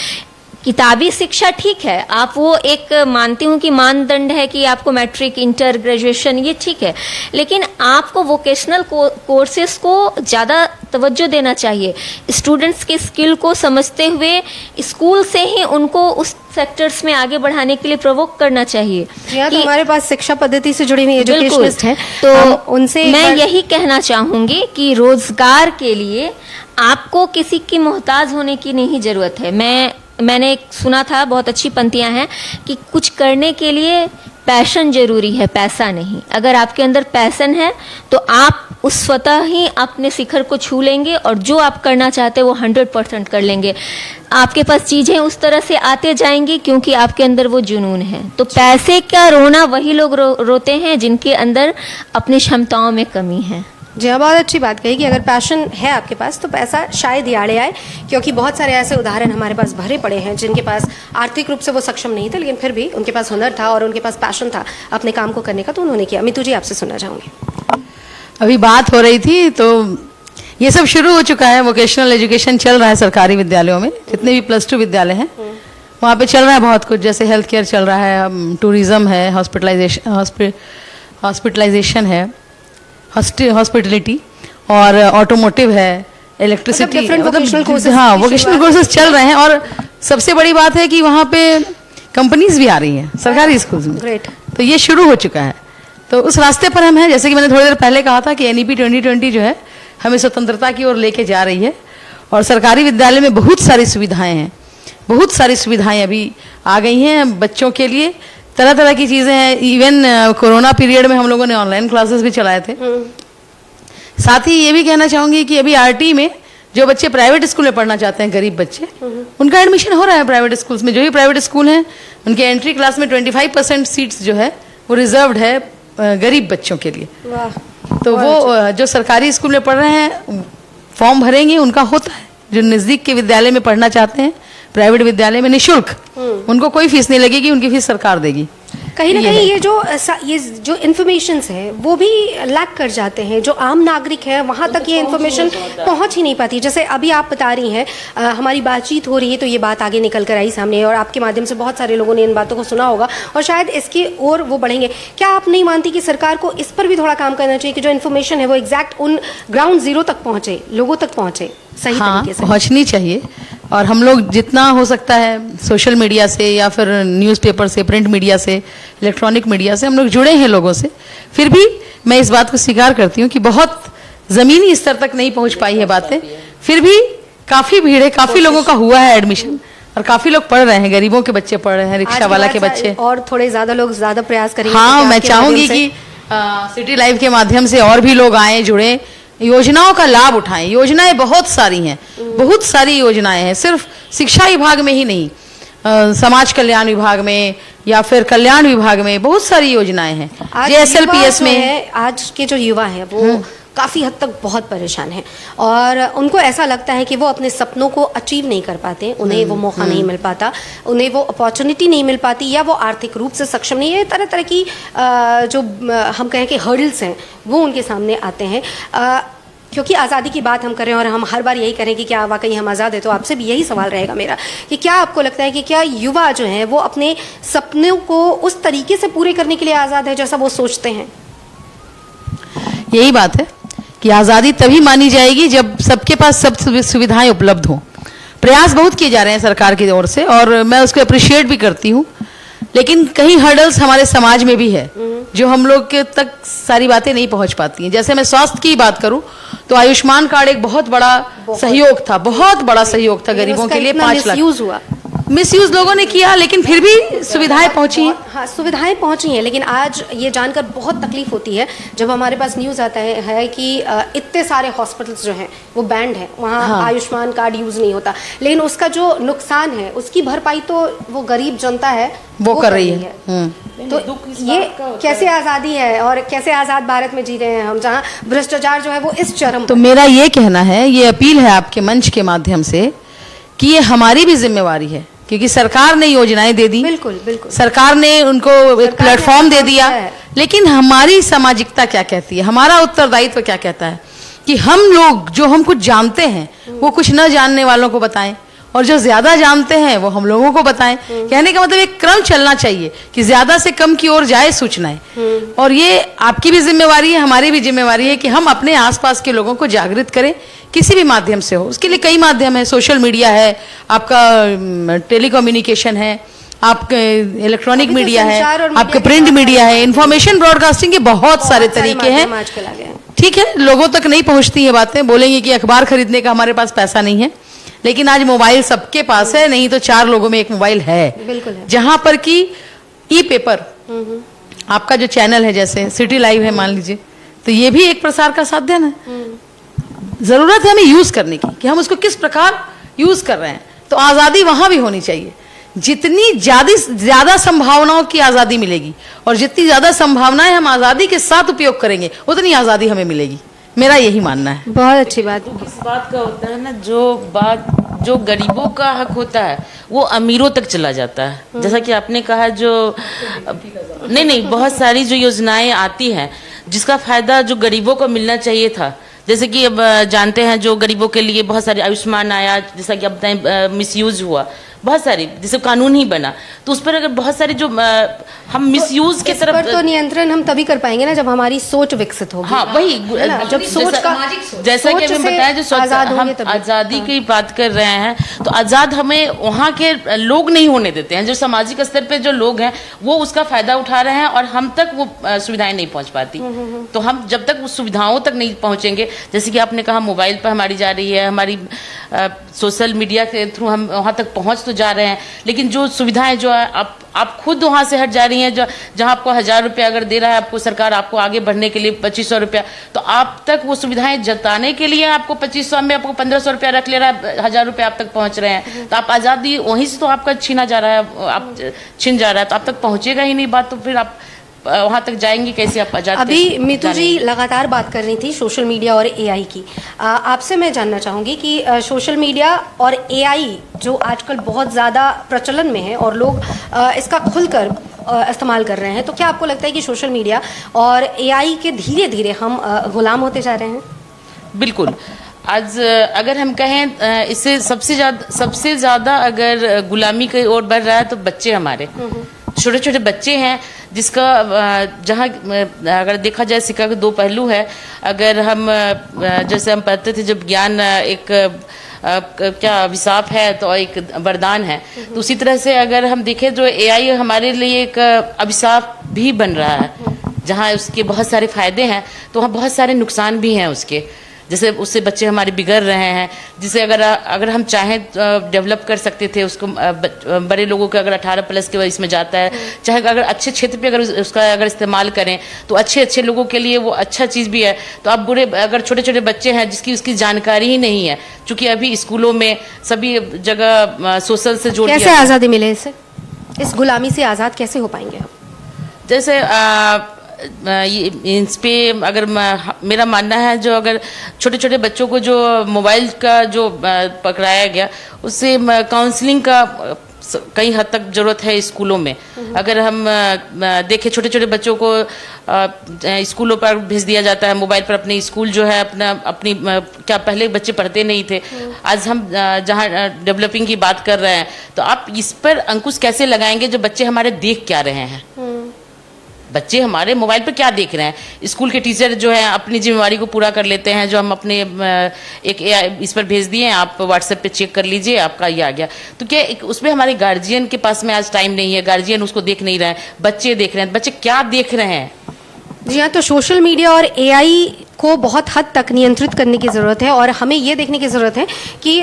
किताबी शिक्षा ठीक है, आप वो एक मानती हूँ कि मानदंड है कि आपको मैट्रिक, इंटर, ग्रेजुएशन, ये ठीक है, लेकिन आपको वोकेशनल कोर्सेज को ज़्यादा तवज्जो देना चाहिए। स्टूडेंट्स के स्किल को समझते हुए स्कूल से ही उनको उस सेक्टर्स में आगे बढ़ाने के लिए प्रवोक करना चाहिए। तो हमारे पास शिक्षा पद्धति से जुड़ी हुई एजुकेशनिस्ट हैं, तो उनसे मैं यही कहना चाहूँगी कि रोजगार के लिए आपको किसी की मोहताज होने की नहीं जरूरत है। मैंने सुना था, बहुत अच्छी पंक्तियां हैं कि कुछ करने के लिए पैशन जरूरी है, पैसा नहीं। अगर आपके अंदर पैशन है तो आप उस स्वतः ही अपने शिखर को छू लेंगे और जो आप करना चाहते हैं वो 100% कर लेंगे। आपके पास चीजें उस तरह से आते जाएंगी क्योंकि आपके अंदर वो जुनून है। तो पैसे का रोना वही लोग रोते हैं जिनके अंदर अपनी क्षमताओं में कमी है। जी हाँ, बहुत अच्छी बात कही कि अगर पैशन है आपके पास तो पैसा शायद ही आड़े आए, क्योंकि बहुत सारे ऐसे उदाहरण हमारे पास भरे पड़े हैं जिनके पास आर्थिक रूप से वो सक्षम नहीं थे, लेकिन फिर भी उनके पास हुनर था और उनके पास पैशन था अपने काम को करने का, तो उन्होंने किया। मितू जी, आपसे सुनना चाहूँगी। अभी बात हो रही थी तो ये सब शुरू हो चुका है, वोकेशनल एजुकेशन चल रहा है सरकारी विद्यालयों में, जितने भी +2 विद्यालय हैं वहाँ पे चल रहा है बहुत कुछ। जैसे हेल्थ केयर चल रहा है, टूरिज्म है, हॉस्पिटलाइजेशन है, हॉस्पिटलिटी और ऑटोमोटिव है, इलेक्ट्रिसिटी, मतलब हाँ वोकेशनल कोर्सेज चल रहे हैं। और सबसे बड़ी बात है कि वहाँ पे कंपनीज भी आ रही हैं सरकारी स्कूल्स में। ग्रेट। तो ये शुरू हो चुका है, तो उस रास्ते पर हम हैं। जैसे कि मैंने थोड़ी देर पहले कहा था कि NEP 2020 जो है हमें स्वतंत्रता की ओर लेके जा रही है और सरकारी विद्यालय में बहुत सारी सुविधाएं हैं, बहुत सारी सुविधाएं अभी आ गई हैं बच्चों के लिए, तरह तरह की चीज़ें हैं। इवन कोरोना पीरियड में हम लोगों ने ऑनलाइन क्लासेस भी चलाए थे। साथ ही ये भी कहना चाहूँगी कि अभी RT में जो बच्चे प्राइवेट स्कूल में पढ़ना चाहते हैं, गरीब बच्चे, उनका एडमिशन हो रहा है प्राइवेट स्कूल्स में। जो भी प्राइवेट स्कूल हैं उनके एंट्री क्लास में 25% सीट्स जो है वो रिजर्व्ड है गरीब बच्चों के लिए। तो वो जो सरकारी स्कूल में पढ़ रहे हैं फॉर्म भरेंगे, उनका होता है। जो नज़दीक के विद्यालय में पढ़ना चाहते हैं, प्राइवेट विद्यालय में निःशुल्क, उनको कोई फीस नहीं लगेगी, उनकी फीस सरकार देगी। कहीं ना ये कहीं है। ये जो इन्फॉर्मेशंस है वो भी लैक कर जाते हैं। जो आम नागरिक है वहाँ तक ये इन्फॉर्मेशन पहुँच ही नहीं पाती। जैसे अभी आप बता रही हैं, हमारी बातचीत हो रही है तो ये बात आगे निकल कर आई सामने, और आपके माध्यम से बहुत सारे लोगों ने इन बातों को सुना होगा और शायद इसकी ओर वो बढ़ेंगे। क्या आप नहीं मानती कि सरकार को इस पर भी थोड़ा काम करना चाहिए कि जो इन्फॉर्मेशन है वो एग्जैक्ट उन ग्राउंड जीरो तक पहुँचे, लोगों तक पहुँचे सही हाँ, तरीके से? पहुंचनी चाहिए। और हम लोग जितना हो सकता है सोशल मीडिया से या फिर न्यूज़पेपर से, प्रिंट मीडिया से, इलेक्ट्रॉनिक मीडिया से हम लोग जुड़े हैं लोगों से। फिर भी मैं इस बात को स्वीकार करती हूँ कि बहुत ज़मीनी स्तर तक नहीं पहुंच पाई है बातें। फिर भी काफ़ी भीड़ है, काफ़ी लोगों का हुआ है एडमिशन और काफ़ी लोग पढ़ रहे हैं। गरीबों के बच्चे पढ़ रहे हैं, रिक्शा वाला के बच्चे। और थोड़े ज़्यादा लोग ज़्यादा प्रयास करेंगे। हाँ, ताकि मैं आपके चाहूंगी माध्यम से- कि सिटी लाइव के माध्यम से और भी लोग आए, जुड़े, योजनाओं का लाभ उठाएं। योजनाएं बहुत सारी हैं, बहुत सारी योजनाएं हैं, सिर्फ शिक्षा विभाग में ही नहीं, समाज कल्याण विभाग में या फिर कल्याण विभाग में बहुत सारी योजनाएं हैं। आज JSLPS युवा जो में है, आज के जो युवा हैं वो काफ़ी हद तक बहुत परेशान हैं और उनको ऐसा लगता है कि वो अपने सपनों को अचीव नहीं कर पाते, उन्हें वो मौका नहीं मिल पाता, उन्हें वो अपॉर्चुनिटी नहीं मिल पाती, या वो आर्थिक रूप से सक्षम नहीं है। तरह तरह की जो हम कहें कि हर्डल्स हैं वो उनके सामने आते हैं। क्योंकि आज़ादी की बात हम कर रहे हैं और हम हर बार यही करें कि क्या वाकई हम आज़ाद है, तो आपसे भी यही सवाल रहेगा मेरा कि क्या आपको लगता है कि क्या युवा जो हैं वो अपने सपनों को उस तरीके से पूरे करने के लिए आज़ाद है जैसा वो सोचते हैं? यही बात है कि आज़ादी तभी मानी जाएगी जब सबके पास सब सुविधाएं उपलब्ध हों। प्रयास बहुत किए जा रहे हैं सरकार की ओर से और मैं उसको अप्रिशिएट भी करती हूँ, लेकिन कई हर्डल्स हमारे समाज में भी है जो हम लोग के तक सारी बातें नहीं पहुंच पाती हैं। जैसे मैं स्वास्थ्य की बात करूं तो आयुष्मान कार्ड एक बहुत बड़ा सहयोग था, बहुत बड़ा सहयोग था गरीबों के लिए। 5 लाख यूज हुआ, मिसयूज लोगों ने किया, लेकिन फिर भी सुविधाएं पहुंची हैं। हाँ, सुविधाएं पहुंची हैं, लेकिन आज ये जानकर बहुत तकलीफ होती है जब हमारे पास न्यूज़ आता है कि इतने सारे हॉस्पिटल्स जो हैं वो बैंड हैं, वहाँ हाँ। आयुष्मान कार्ड यूज़ नहीं होता, लेकिन उसका जो नुकसान है उसकी भरपाई तो वो गरीब जनता है वो कर रही है। तो ये कैसे आज़ादी है और कैसे आज़ाद भारत में जी रहे हैं हम, जहाँ भ्रष्टाचार जो है वो इस चरम। तो मेरा ये कहना है, ये अपील है आपके मंच के माध्यम से कि ये हमारी भी जिम्मेवारी है, क्योंकि सरकार ने योजनाएं दे दी, बिल्कुल बिल्कुल, सरकार ने उनको एक प्लेटफॉर्म दे दिया, लेकिन हमारी सामाजिकता क्या कहती है, हमारा उत्तरदायित्व क्या कहता है कि हम लोग जो हम कुछ जानते हैं वो कुछ न जानने वालों को बताएं और जो ज्यादा जानते हैं वो हम लोगों को बताएं। कहने का मतलब एक क्रम चलना चाहिए कि ज्यादा से कम की ओर जाए सूचनाएं, और ये आपकी भी जिम्मेवारी है, हमारी भी जिम्मेवारी है कि हम अपने आसपास के लोगों को जागृत करें, किसी भी माध्यम से हो। उसके लिए कई माध्यम है, सोशल मीडिया है, आपका टेलीकम्युनिकेशन है, आपके इलेक्ट्रॉनिक मीडिया है, आपके प्रिंट मीडिया है, इंफॉर्मेशन ब्रॉडकास्टिंग के बहुत सारे तरीके हैं। आजकल आ गए हैं। ठीक है, लोगों तक नहीं पहुंचती ये बातें, बोलेंगे कि अखबार खरीदने का हमारे पास पैसा नहीं है, लेकिन आज मोबाइल सबके पास है, नहीं तो 4 लोगों में एक मोबाइल है। बिल्कुल है। जहां पर कि ई पेपर, आपका जो चैनल है जैसे सिटी लाइव है मान लीजिए, तो ये भी एक प्रसार का साधन है। जरूरत है हमें यूज करने की कि हम उसको किस प्रकार यूज कर रहे हैं। तो आजादी वहां भी होनी चाहिए, जितनी ज्यादा संभावनाओं की आजादी मिलेगी और जितनी ज्यादा संभावनाएं हम आजादी के साथ उपयोग करेंगे उतनी आजादी हमें मिलेगी, मेरा यही मानना है। बहुत अच्छी बात। इस बात का होता है ना, जो गरीबों का हक होता है वो अमीरों तक चला जाता है। जैसा कि आपने कहा, जो नहीं बहुत सारी जो योजनाएं आती हैं जिसका फायदा जो गरीबों को मिलना चाहिए था, जैसे कि अब जानते हैं जो गरीबों के लिए बहुत सारे आयुष्मान आया, जैसा कि अब बताएं मिसयूज हुआ, बहुत सारी जैसे कानून ही बना, तो उस पर अगर बहुत सारी जो हम मिसयूज के तरफ तो नियंत्रण हम तभी कर पाएंगे ना जब हमारी सोच विकसित होगी। हाँ वही, जब सोच का जैसा कि हमें बताया जो हम हम आजादी की बात कर रहे हैं, तो आजाद हमें वहाँ के लोग नहीं होने देते हैं, जो सामाजिक स्तर पे जो लोग हैं वो उसका फायदा उठा रहे हैं और हम तक वो सुविधाएं नहीं पहुंच पाती। तो हम जब तक उस सुविधाओं तक नहीं पहुंचेंगे, जैसे कि आपने कहा मोबाइल पर हमारी जा रही है, हमारी सोशल मीडिया के थ्रू हम वहाँ तक पहुँच तो जा रहे हैं, लेकिन जो सुविधाएं जो है आप खुद वहाँ से हट जा रही हैं, जहाँ आपको 1000 रुपया अगर दे रहा है आपको सरकार, आपको आगे बढ़ने के लिए 2500 रुपया, तो आप तक वो सुविधाएं जताने के लिए आपको 2500 में आपको 1500 रुपया रख ले रहा है, 1000 रुपया आप तक पहुँच रहे हैं, तो आप आज़ादी वहीं से तो आपका छीना जा रहा है, आप छिन जा रहा है, तो आप तक पहुँचेगा ही नहीं बात, तो फिर आप वहाँ तक जाएंगे कैसे आप आजाद? अभी मीतू जी लगातार बात कर रही थी सोशल मीडिया और एआई की। आपसे मैं जानना चाहूँगी कि सोशल मीडिया और एआई जो आजकल बहुत ज़्यादा प्रचलन में है और लोग इसका खुलकर इस्तेमाल कर रहे हैं, तो क्या आपको लगता है कि सोशल मीडिया और एआई के धीरे धीरे हम गुलाम होते जा रहे हैं? बिल्कुल। आज अगर हम कहें इससे सबसे ज्यादा अगर गुलामी की ओर बढ़ रहा है तो बच्चे हमारे छोटे छोटे बच्चे हैं, जिसका जहाँ अगर देखा जाए सिक्का के दो पहलू है। अगर हम जैसे हम पढ़ते थे जब ज्ञान एक क्या अभिशाप है तो एक वरदान है, तो उसी तरह से अगर हम देखें जो एआई हमारे लिए एक अभिशाप भी बन रहा है। जहाँ उसके बहुत सारे फायदे हैं तो वहाँ बहुत सारे नुकसान भी हैं उसके। जैसे उससे बच्चे हमारे बिगड़ रहे हैं, जिसे अगर हम चाहें डेवलप कर सकते थे उसको। बड़े लोगों का अगर 18+ के इसमें जाता है, चाहे अगर अच्छे क्षेत्र पे अगर उसका अगर इस्तेमाल करें तो अच्छे लोगों के लिए वो अच्छा चीज़ भी है। तो अब अगर छोटे छोटे बच्चे हैं जिसकी उसकी जानकारी ही नहीं है, चूँकि अभी स्कूलों में सभी जगह सोशल से जोड़ कैसे आज़ादी मिले इससे, इस गुलामी से आज़ाद कैसे हो पाएंगे हम? जैसे इस पे अगर मेरा मानना है, जो अगर छोटे छोटे बच्चों को जो मोबाइल का जो पकड़ाया गया, उससे काउंसलिंग का कई हद तक जरूरत है स्कूलों में। अगर हम देखें छोटे छोटे बच्चों को स्कूलों पर भेज दिया जाता है मोबाइल पर, अपने स्कूल जो है अपनी क्या पहले बच्चे पढ़ते नहीं थे, आज हम जहाँ डेवलपिंग की बात कर रहे हैं, तो आप इस पर अंकुश कैसे लगाएंगे जो बच्चे हमारे देख क्या रहे हैं? बच्चे हमारे मोबाइल पर क्या देख रहे हैं? स्कूल के टीचर जो है अपनी जिम्मेवारी को पूरा कर लेते हैं, जो हम अपने एक इस पर भेज दिए, आप व्हाट्सएप पे चेक कर लीजिए, आपका ये आ गया। तो क्या उसमें हमारे गार्जियन के पास में आज टाइम नहीं है, गार्जियन उसको देख नहीं रहे हैं, बच्चे देख रहे हैं। बच्चे क्या देख रहे हैं? जी हाँ, तो सोशल मीडिया और एआई को बहुत हद तक नियंत्रित करने की ज़रूरत है, और हमें ये देखने की ज़रूरत है कि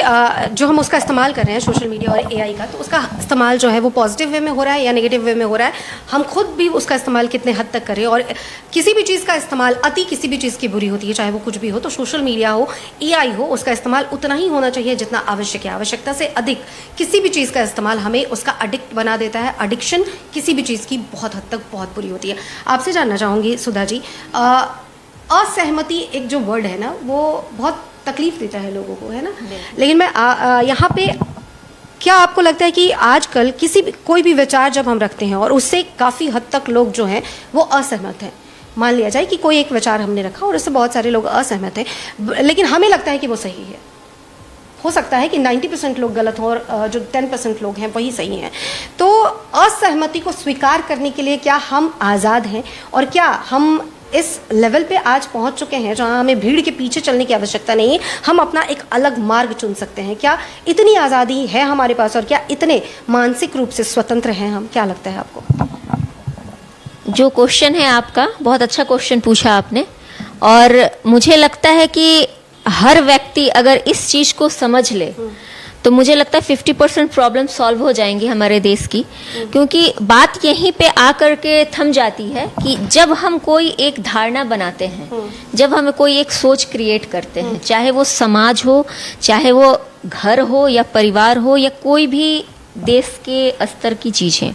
जो हम उसका इस्तेमाल कर रहे हैं सोशल मीडिया और एआई का, तो उसका इस्तेमाल जो है वो पॉजिटिव वे में हो रहा है या नेगेटिव वे में हो रहा है। हम खुद भी उसका इस्तेमाल कितने हद तक करें, और किसी भी चीज़ का इस्तेमाल, अति किसी भी चीज़ की बुरी होती है, चाहे वो कुछ भी हो। तो सोशल मीडिया हो, एआई हो, उसका इस्तेमाल उतना ही होना चाहिए जितना आवश्यक है। आवश्यकता से अधिक किसी भी चीज़ का इस्तेमाल हमें उसका एडिक्ट बना देता है। एडिक्शन किसी भी चीज़ की बहुत हद तक बहुत बुरी होती है। आपसे जानना चाहूँगी सुधा जी, असहमति एक जो वर्ड है ना, वो बहुत तकलीफ देता है लोगों को, है ना? लेकिन मैं यहाँ पे, क्या आपको लगता है कि आजकल कोई भी विचार जब हम रखते हैं और उससे काफ़ी हद तक लोग जो हैं वो असहमत हैं, मान लिया जाए कि कोई एक विचार हमने रखा और उससे बहुत सारे लोग असहमत हैं, लेकिन हमें लगता है कि वो सही है। हो सकता है कि 90% लोग गलत हों और जो 10% लोग हैं वही सही हैं। तो असहमति को स्वीकार करने के लिए क्या हम आज़ाद हैं, और क्या हम इस लेवल पे आज पहुंच चुके हैं जहां हमें भीड़ के पीछे चलने की आवश्यकता नहीं है, हम अपना एक अलग मार्ग चुन सकते हैं? क्या इतनी आज़ादी है हमारे पास, और क्या इतने मानसिक रूप से स्वतंत्र हैं हम? क्या लगता है आपको? जो क्वेश्चन है आपका, बहुत अच्छा क्वेश्चन पूछा आपने, और मुझे लगता है कि हर व्यक्ति अगर इस चीज को समझ ले तो मुझे लगता है 50% प्रॉब्लम सॉल्व हो जाएंगी हमारे देश की। क्योंकि बात यहीं पे आकर के थम जाती है कि जब हम कोई एक धारणा बनाते हैं, जब हम कोई एक सोच क्रिएट करते हैं, चाहे वो समाज हो, चाहे वो घर हो या परिवार हो या कोई भी देश के स्तर की चीजें,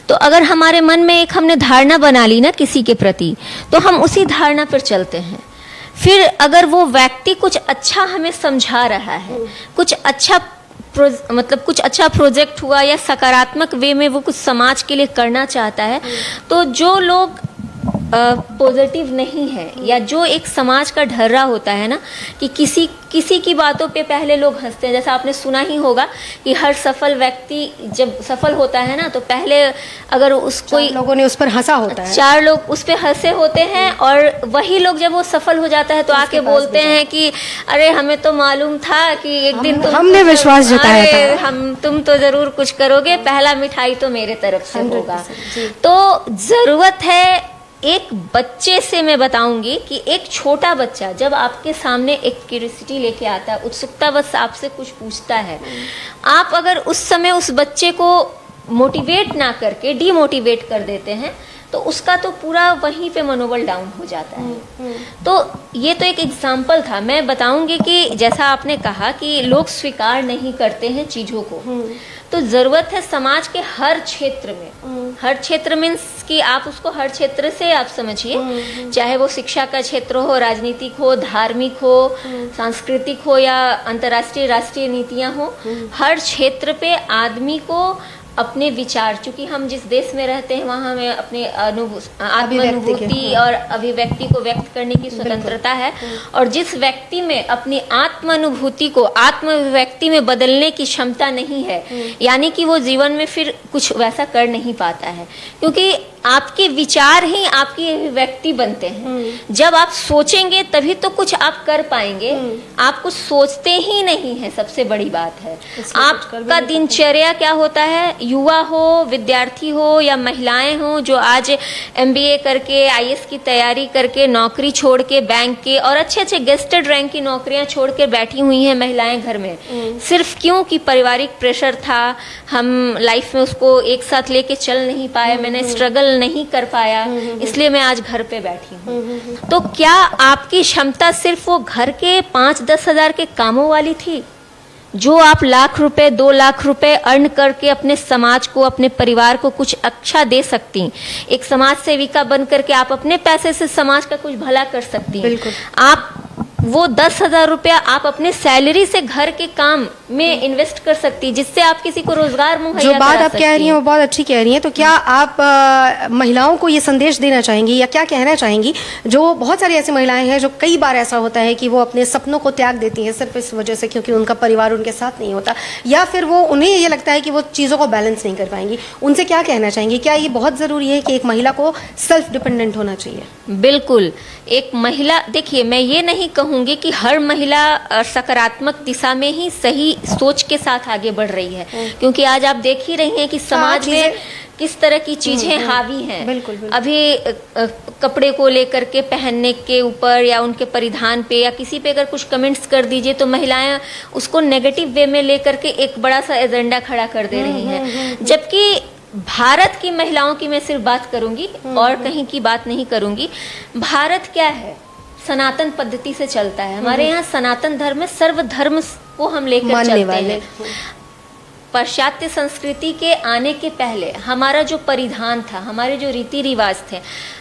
तो अगर हमारे मन में एक हमने धारणा बना ली ना किसी के प्रति, तो हम उसी धारणा पर चलते हैं। फिर अगर वो व्यक्ति कुछ अच्छा हमें समझा रहा है, कुछ अच्छा कुछ अच्छा प्रोजेक्ट हुआ या सकारात्मक वे में वो कुछ समाज के लिए करना चाहता है, तो जो लोग पॉजिटिव नहीं है, या जो एक समाज का ढर्रा होता है ना कि किसी की बातों पे पहले लोग हंसते हैं। जैसा आपने सुना ही होगा कि हर सफल व्यक्ति जब सफल होता है ना, तो पहले अगर उसको लोगों ने उस पर हंसा होता है, 4 लोग उस पे हंसे होते हैं, और वही लोग जब वो सफल हो जाता है तो आके बोलते हैं कि अरे हमें तो मालूम था कि एक दिन हमने विश्वास जताया था, तुम तो जरूर कुछ करोगे, पहला मिठाई तो मेरे तरफ से होगा। तो जरूरत है एक बच्चे से, मैं बताऊंगी कि एक छोटा बच्चा जब आपके सामने एक क्यूरियोसिटी लेके आता है, उत्सुकता बस आपसे कुछ पूछता है, आप अगर उस समय उस बच्चे को मोटिवेट ना करके डीमोटिवेट कर देते हैं, तो उसका तो पूरा वहीं पे मनोबल डाउन हो जाता है। तो ये तो एक एग्जाम्पल था। मैं बताऊंगी कि जैसा आपने कहा कि लोग स्वीकार नहीं करते हैं चीजों को, तो जरूरत है समाज के हर क्षेत्र में, हर क्षेत्र मीन्स कि आप उसको हर क्षेत्र से आप समझिए, चाहे वो शिक्षा का क्षेत्र हो, राजनीतिक हो, धार्मिक हो, सांस्कृतिक हो, या अंतर्राष्ट्रीय राष्ट्रीय नीतियां हो, हर क्षेत्र पे आदमी को अपने विचार, चूंकि हम जिस देश में रहते हैं वहाँ हमें अपने अभिव्यक्ति आत्मानुभूति और अभिव्यक्ति को व्यक्त करने की स्वतंत्रता है, और जिस व्यक्ति में अपनी आत्मानुभूति को आत्मव्यक्ति में बदलने की क्षमता नहीं है, यानी कि वो जीवन में फिर कुछ वैसा कर नहीं पाता है, क्योंकि आपके विचार ही आपकी अभिव्यक्ति बनते हैं। जब आप सोचेंगे तभी तो कुछ आप कर पाएंगे, आप कुछ सोचते ही नहीं है, सबसे बड़ी बात है। आपका दिनचर्या क्या होता है, युवा हो, विद्यार्थी हो या महिलाएं हो जो आज MBA करके IAS की तैयारी करके नौकरी छोड़ के बैंक के और अच्छे अच्छे गेस्टेड रैंक की नौकरियां छोड़ के बैठी हुई हैं महिलाएं घर में, सिर्फ क्यों कि पारिवारिक प्रेशर था, हम लाइफ में उसको एक साथ लेके चल नहीं पाए, मैंने स्ट्रगल नहीं कर पाया, इसलिए मैं आज घर पे बैठी हूँ। तो क्या आपकी क्षमता सिर्फ वो घर के 5-10 हजार के कामों वाली थी, जो आप लाख रुपए 2 लाख रुपए अर्न करके अपने समाज को, अपने परिवार को कुछ अच्छा दे सकती, एक समाज सेविका बन करके आप अपने पैसे से समाज का कुछ भला कर सकती हैं। आप वो 10,000 रुपया आप अपने सैलरी से घर के काम में इन्वेस्ट कर सकती है, जिससे आप किसी को रोजगार मुहैया जो बात आप कह रही हैं वो बहुत अच्छी कह रही हैं। तो क्या आप महिलाओं को ये संदेश देना चाहेंगी या क्या कहना चाहेंगी, जो बहुत सारी ऐसी महिलाएं हैं जो कई बार ऐसा होता है कि वो अपने सपनों को त्याग देती हैं सिर्फ इस वजह से क्योंकि उनका परिवार उनके साथ नहीं होता, या फिर वो उन्हें ये लगता है कि वो चीज़ों को बैलेंस नहीं कर पाएंगी, उनसे क्या कहना चाहेंगी? क्या ये बहुत ज़रूरी है कि एक महिला को सेल्फ डिपेंडेंट होना चाहिए? बिल्कुल। एक महिला, देखिए मैं ये नहीं कहूंगी कि हर महिला सकारात्मक दिशा में ही सही सोच के साथ आगे बढ़ रही है, क्योंकि आज आप देख ही रही हैं कि समाज में किस तरह की चीजें हावी हैं। बिल्कुल, बिल्कुल। अभी कपड़े को लेकर के, पहनने के ऊपर या उनके परिधान पे या किसी पे अगर कुछ कमेंट्स कर दीजिए तो महिलाएं उसको नेगेटिव वे में लेकर के एक बड़ा सा एजेंडा खड़ा कर दे रही हैं, जबकि भारत की महिलाओं की मैं सिर्फ बात करूंगी और कहीं की बात नहीं करूंगी। भारत क्या है, सनातन पद्धति से चलता है। हमारे यहाँ सनातन धर्म में सर्वधर्म को हम लेकर चलते हैं। पाश्चात्य संस्कृति के आने के पहले हमारा जो परिधान था, हमारे जो रीति रिवाज थे,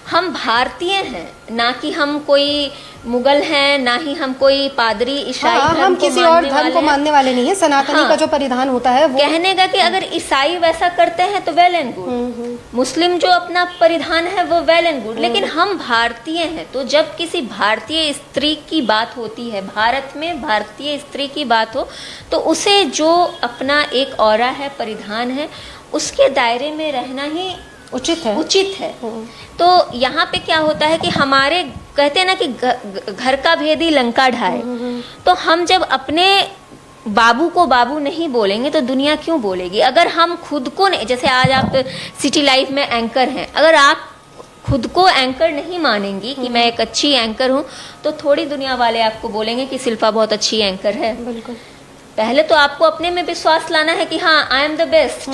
हम भारतीय हैं, ना कि हम कोई मुगल हैं, ना ही हम कोई पादरी ईसाई हम किसी और धर्म को मानने वाले नहीं है। सनातनी का जो परिधान होता है वो कहने का कि अगर ईसाई वैसा करते हैं तो वेल एंड गुड, मुस्लिम जो अपना परिधान है वो वेल एंड गुड, लेकिन हम भारतीय हैं। तो जब किसी भारतीय स्त्री की बात होती है, भारत में भारतीय स्त्री की बात हो, तो उसे जो अपना एक औरा है, परिधान है, उसके दायरे में रहना ही उचित है। तो यहाँ पे क्या होता है कि हमारे कहते हैं ना कि घर का भेदी लंका ढाए, तो हम जब अपने बाबू को बाबू नहीं बोलेंगे तो दुनिया क्यों बोलेगी? अगर हम खुद को नहीं, जैसे आज आप सिटी लाइफ में एंकर हैं, अगर आप खुद को एंकर नहीं मानेंगी कि मैं एक अच्छी एंकर हूँ, तो थोड़ी दुनिया वाले आपको बोलेंगे कि शिल्पा बहुत अच्छी एंकर है। बिल्कुल। पहले तो आपको अपने में विश्वास लाना है कि हाँ आई एम द बेस्ट।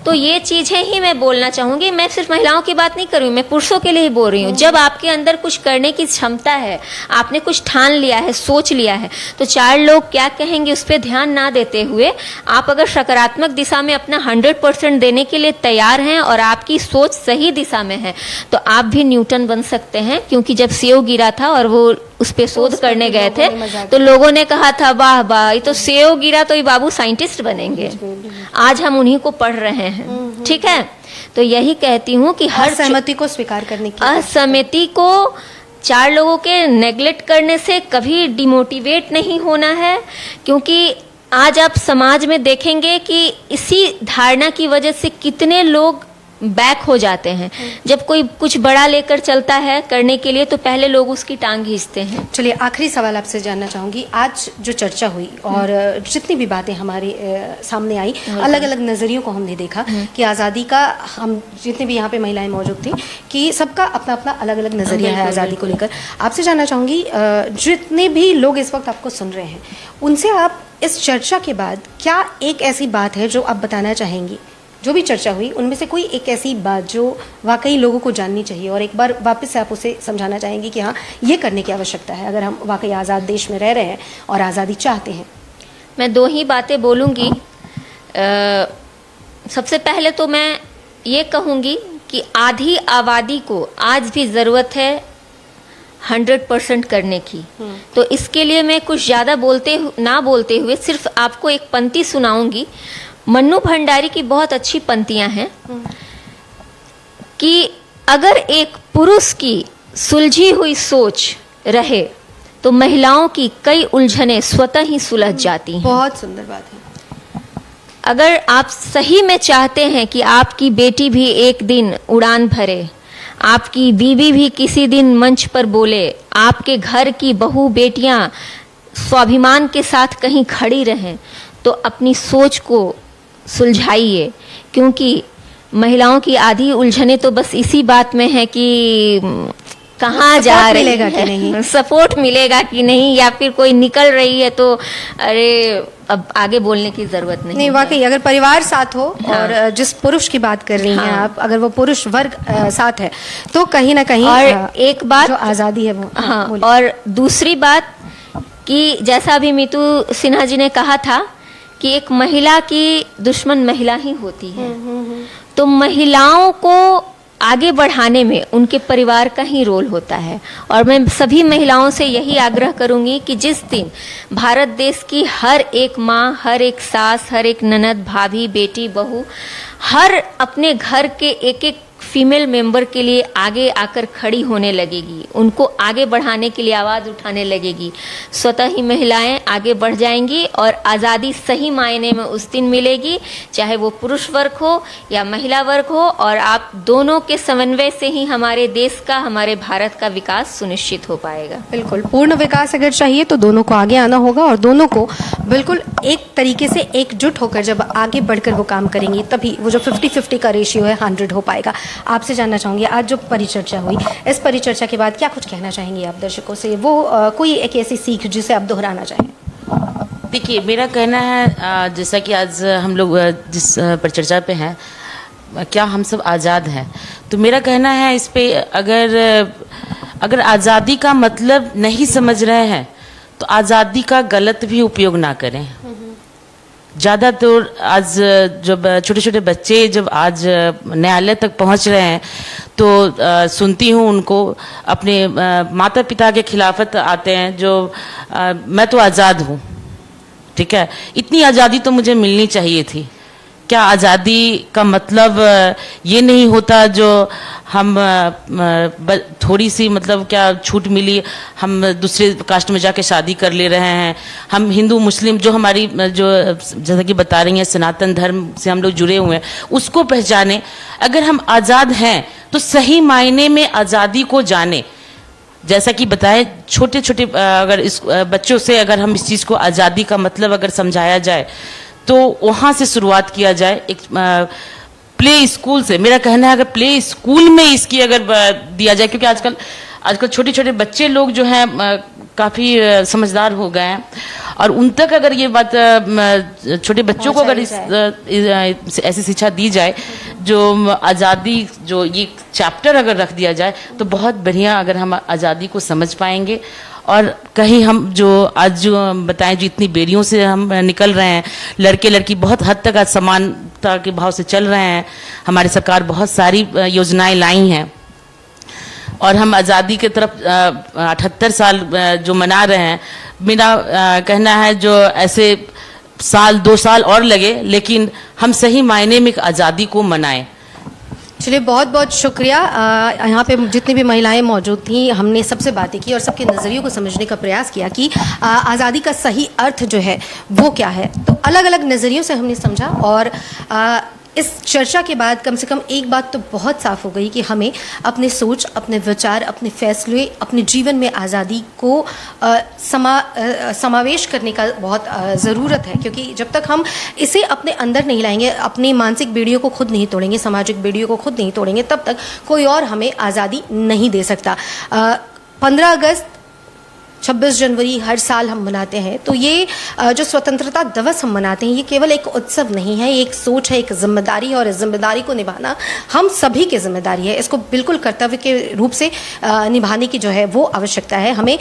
तो ये चीजें ही मैं बोलना चाहूंगी। मैं सिर्फ महिलाओं की बात नहीं कर रही हूँ, मैं पुरुषों के लिए ही बोल रही हूँ। जब आपके अंदर कुछ करने की क्षमता है, आपने कुछ ठान लिया है, सोच लिया है, तो 4 लोग क्या कहेंगे उस पर ध्यान ना देते हुए आप अगर सकारात्मक दिशा में अपना 100% देने के लिए तैयार हैं और आपकी सोच सही दिशा में है, तो आप भी न्यूटन बन सकते हैं। क्योंकि जब सेव गिरा था और वो उस पे शोध करने गए थे तो लोगों ने कहा था वाह वाह, ये तो सेव गिरा तो ये बाबू साइंटिस्ट बनेंगे। आज हम उन्हीं को पढ़ रहे हैं। ठीक है, तो यही कहती हूँ कि हर असहमति को स्वीकार करने की, असहमति को 4 लोगों के नेग्लेक्ट करने से कभी डिमोटिवेट नहीं होना है। क्योंकि आज आप समाज में देखेंगे कि इसी धारणा की वजह से कितने लोग बैक हो जाते हैं। जब कोई कुछ बड़ा लेकर चलता है करने के लिए तो पहले लोग उसकी टांग खींचते हैं। चलिए आखिरी सवाल आपसे जानना चाहूंगी, आज जो चर्चा हुई और जितनी भी बातें हमारे सामने आई, अलग अलग नज़रियों को हमने देखा कि आज़ादी का, हम जितने भी यहाँ पे महिलाएं मौजूद थी, कि सबका अपना अपना अलग अलग नज़रिया है आज़ादी को लेकर। आपसे जानना चाहूँगी, जितने भी लोग इस वक्त आपको सुन रहे हैं, उनसे आप इस चर्चा के बाद क्या एक ऐसी बात है जो आप बताना चाहेंगी? जो भी चर्चा हुई उनमें से कोई एक ऐसी बात जो वाकई लोगों को जाननी चाहिए और एक बार वापस से आप उसे समझाना चाहेंगी कि हाँ ये करने की आवश्यकता है अगर हम वाकई आज़ाद देश में रह रहे हैं और आज़ादी चाहते हैं? मैं 2 ही बातें बोलूँगी। सबसे पहले तो मैं ये कहूँगी कि आधी आबादी को आज भी ज़रूरत है 100% करने की। तो इसके लिए मैं कुछ ज़्यादा ना बोलते हुए सिर्फ आपको एक पंक्ति सुनाऊंगी। मन्नू भंडारी की बहुत अच्छी पंक्तियां हैं कि अगर एक पुरुष की सुलझी हुई सोच रहे तो महिलाओं की कई उलझनें स्वतः ही सुलझ जाती हैं। बहुत सुंदर बात है। अगर आप सही में चाहते हैं कि आपकी बेटी भी एक दिन उड़ान भरे, आपकी बीवी भी किसी दिन मंच पर बोले, आपके घर की बहू बेटियां स्वाभिमान के साथ कहीं खड़ी रहें, तो अपनी सोच को सुलझाइए। क्योंकि महिलाओं की आधी उलझने तो बस इसी बात में है कि कहाँ जा रही मिलेगा कि नहीं, है, सपोर्ट मिलेगा कि नहीं, या फिर कोई निकल रही है तो अरे अब आगे बोलने की जरूरत नहीं नहीं, है। वाकई अगर परिवार साथ हो और जिस पुरुष की बात कर रही हैं हाँ। आप, अगर वो पुरुष वर्ग साथ है तो कहीं ना कहीं और एक बात जो आजादी है वो, हाँ, बोलिए। और दूसरी बात कि जैसा अभी मीतू सिन्हा जी ने कहा था कि एक महिला की दुश्मन महिला ही होती है, तो महिलाओं को आगे बढ़ाने में उनके परिवार का ही रोल होता है। और मैं सभी महिलाओं से यही आग्रह करूंगी कि जिस दिन भारत देश की हर एक माँ, हर एक सास, हर एक ननद, भाभी, बेटी, बहू, हर अपने घर के एक एक फीमेल मेंबर के लिए आगे आकर खड़ी होने लगेगी, उनको आगे बढ़ाने के लिए आवाज़ उठाने लगेगी, स्वतः ही महिलाएं आगे बढ़ जाएंगी और आज़ादी सही मायने में उस दिन मिलेगी, चाहे वो पुरुष वर्ग हो या महिला वर्ग हो। और आप दोनों के समन्वय से ही हमारे देश का, हमारे भारत का विकास सुनिश्चित हो पाएगा। बिल्कुल, पूर्ण विकास अगर चाहिए तो दोनों को आगे आना होगा और दोनों को बिल्कुल एक तरीके से एकजुट होकर जब आगे बढ़कर वो काम करेंगी तभी वो जो 50-50 का रेशियो है 100 हो पाएगा। आपसे जानना चाहूंगी, आज जो परिचर्चा हुई, इस परिचर्चा के बाद क्या कुछ कहना चाहेंगी आप दर्शकों से, वो कोई एक ऐसी सीख जिसे आप दोहराना चाहें? देखिए, मेरा कहना है जैसा कि आज हम लोग जिस परिचर्चा पे हैं, क्या हम सब आज़ाद हैं, तो मेरा कहना है इस पे अगर आज़ादी का मतलब नहीं समझ रहे हैं तो आज़ादी का गलत भी उपयोग ना करें। ज़्यादातर आज जब छोटे छोटे बच्चे जब आज न्यायालय तक पहुंच रहे हैं तो सुनती हूं उनको अपने माता पिता के खिलाफत आते हैं जो मैं तो आज़ाद हूं, ठीक है, इतनी आज़ादी तो मुझे मिलनी चाहिए थी। क्या आज़ादी का मतलब ये नहीं होता जो हम थोड़ी सी मतलब क्या छूट मिली, हम दूसरे कास्ट में जाके शादी कर ले रहे हैं, हम हिंदू मुस्लिम जो हमारी जो जैसा कि बता रही हैं सनातन धर्म से हम लोग जुड़े हुए हैं उसको पहचाने। अगर हम आज़ाद हैं तो सही मायने में आज़ादी को जाने। जैसा कि बताए छोटे छोटे अगर इस बच्चों से अगर हम इस चीज़ को आज़ादी का मतलब अगर समझाया जाए तो वहाँ से शुरुआत किया जाए, एक प्ले स्कूल से। मेरा कहना है अगर प्ले स्कूल में इसकी अगर दिया जाए, क्योंकि आजकल छोटे छोटे बच्चे लोग जो हैं काफ़ी समझदार हो गए हैं और उन तक अगर ये बात छोटे बच्चों को अगर ऐसी शिक्षा दी जाए जो आज़ादी जो ये चैप्टर अगर रख दिया जाए तो बहुत बढ़िया अगर हम आज़ादी को समझ पाएंगे। और कहीं हम जो आज जो बताएं जो इतनी बेड़ियों से हम निकल रहे हैं, लड़के लड़की बहुत हद तक आज समानता के भाव से चल रहे हैं, हमारी सरकार बहुत सारी योजनाएं लाई हैं और हम आज़ादी की तरफ 78 साल जो मना रहे हैं। मेरा कहना है जो ऐसे साल 2 साल और लगे लेकिन हम सही मायने में आज़ादी को मनाएं। चलिए, बहुत बहुत शुक्रिया। यहाँ पे जितनी भी महिलाएं मौजूद थीं, हमने सबसे बातें की और सबके नज़रियों को समझने का प्रयास किया कि आज़ादी का सही अर्थ जो है वो क्या है। तो अलग अलग नज़रियों से हमने समझा और इस चर्चा के बाद कम से कम एक बात तो बहुत साफ हो गई कि हमें अपने सोच, अपने विचार, अपने फैसले, अपने जीवन में आज़ादी को समावेश करने का बहुत ज़रूरत है। क्योंकि जब तक हम इसे अपने अंदर नहीं लाएंगे, अपनी मानसिक बेड़ियों को खुद नहीं तोड़ेंगे, सामाजिक बेड़ियों को खुद नहीं तोड़ेंगे, तब तक कोई और हमें आज़ादी नहीं दे सकता। 15 अगस्त 26 जनवरी हर साल हम मनाते हैं, तो ये जो स्वतंत्रता दिवस हम मनाते हैं ये केवल एक उत्सव नहीं है, ये एक सोच है, एक जिम्मेदारी है और इस जिम्मेदारी को निभाना हम सभी की जिम्मेदारी है। इसको बिल्कुल कर्तव्य के रूप से निभाने की जो है वो आवश्यकता है। हमें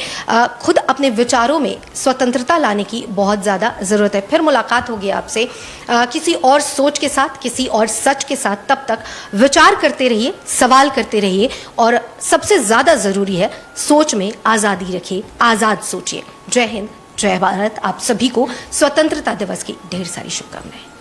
खुद अपने विचारों में स्वतंत्रता लाने की बहुत ज़्यादा ज़रूरत है। फिर मुलाकात होगी आपसे किसी और सोच के साथ, किसी और सच के साथ। तब तक विचार करते रहिए, सवाल करते रहिए और सबसे ज़्यादा ज़रूरी है सोच में आज़ादी रखिए, आज़ाद सोचिए। जय हिंद, जय भारत। आप सभी को स्वतंत्रता दिवस की ढेर सारी शुभकामनाएं।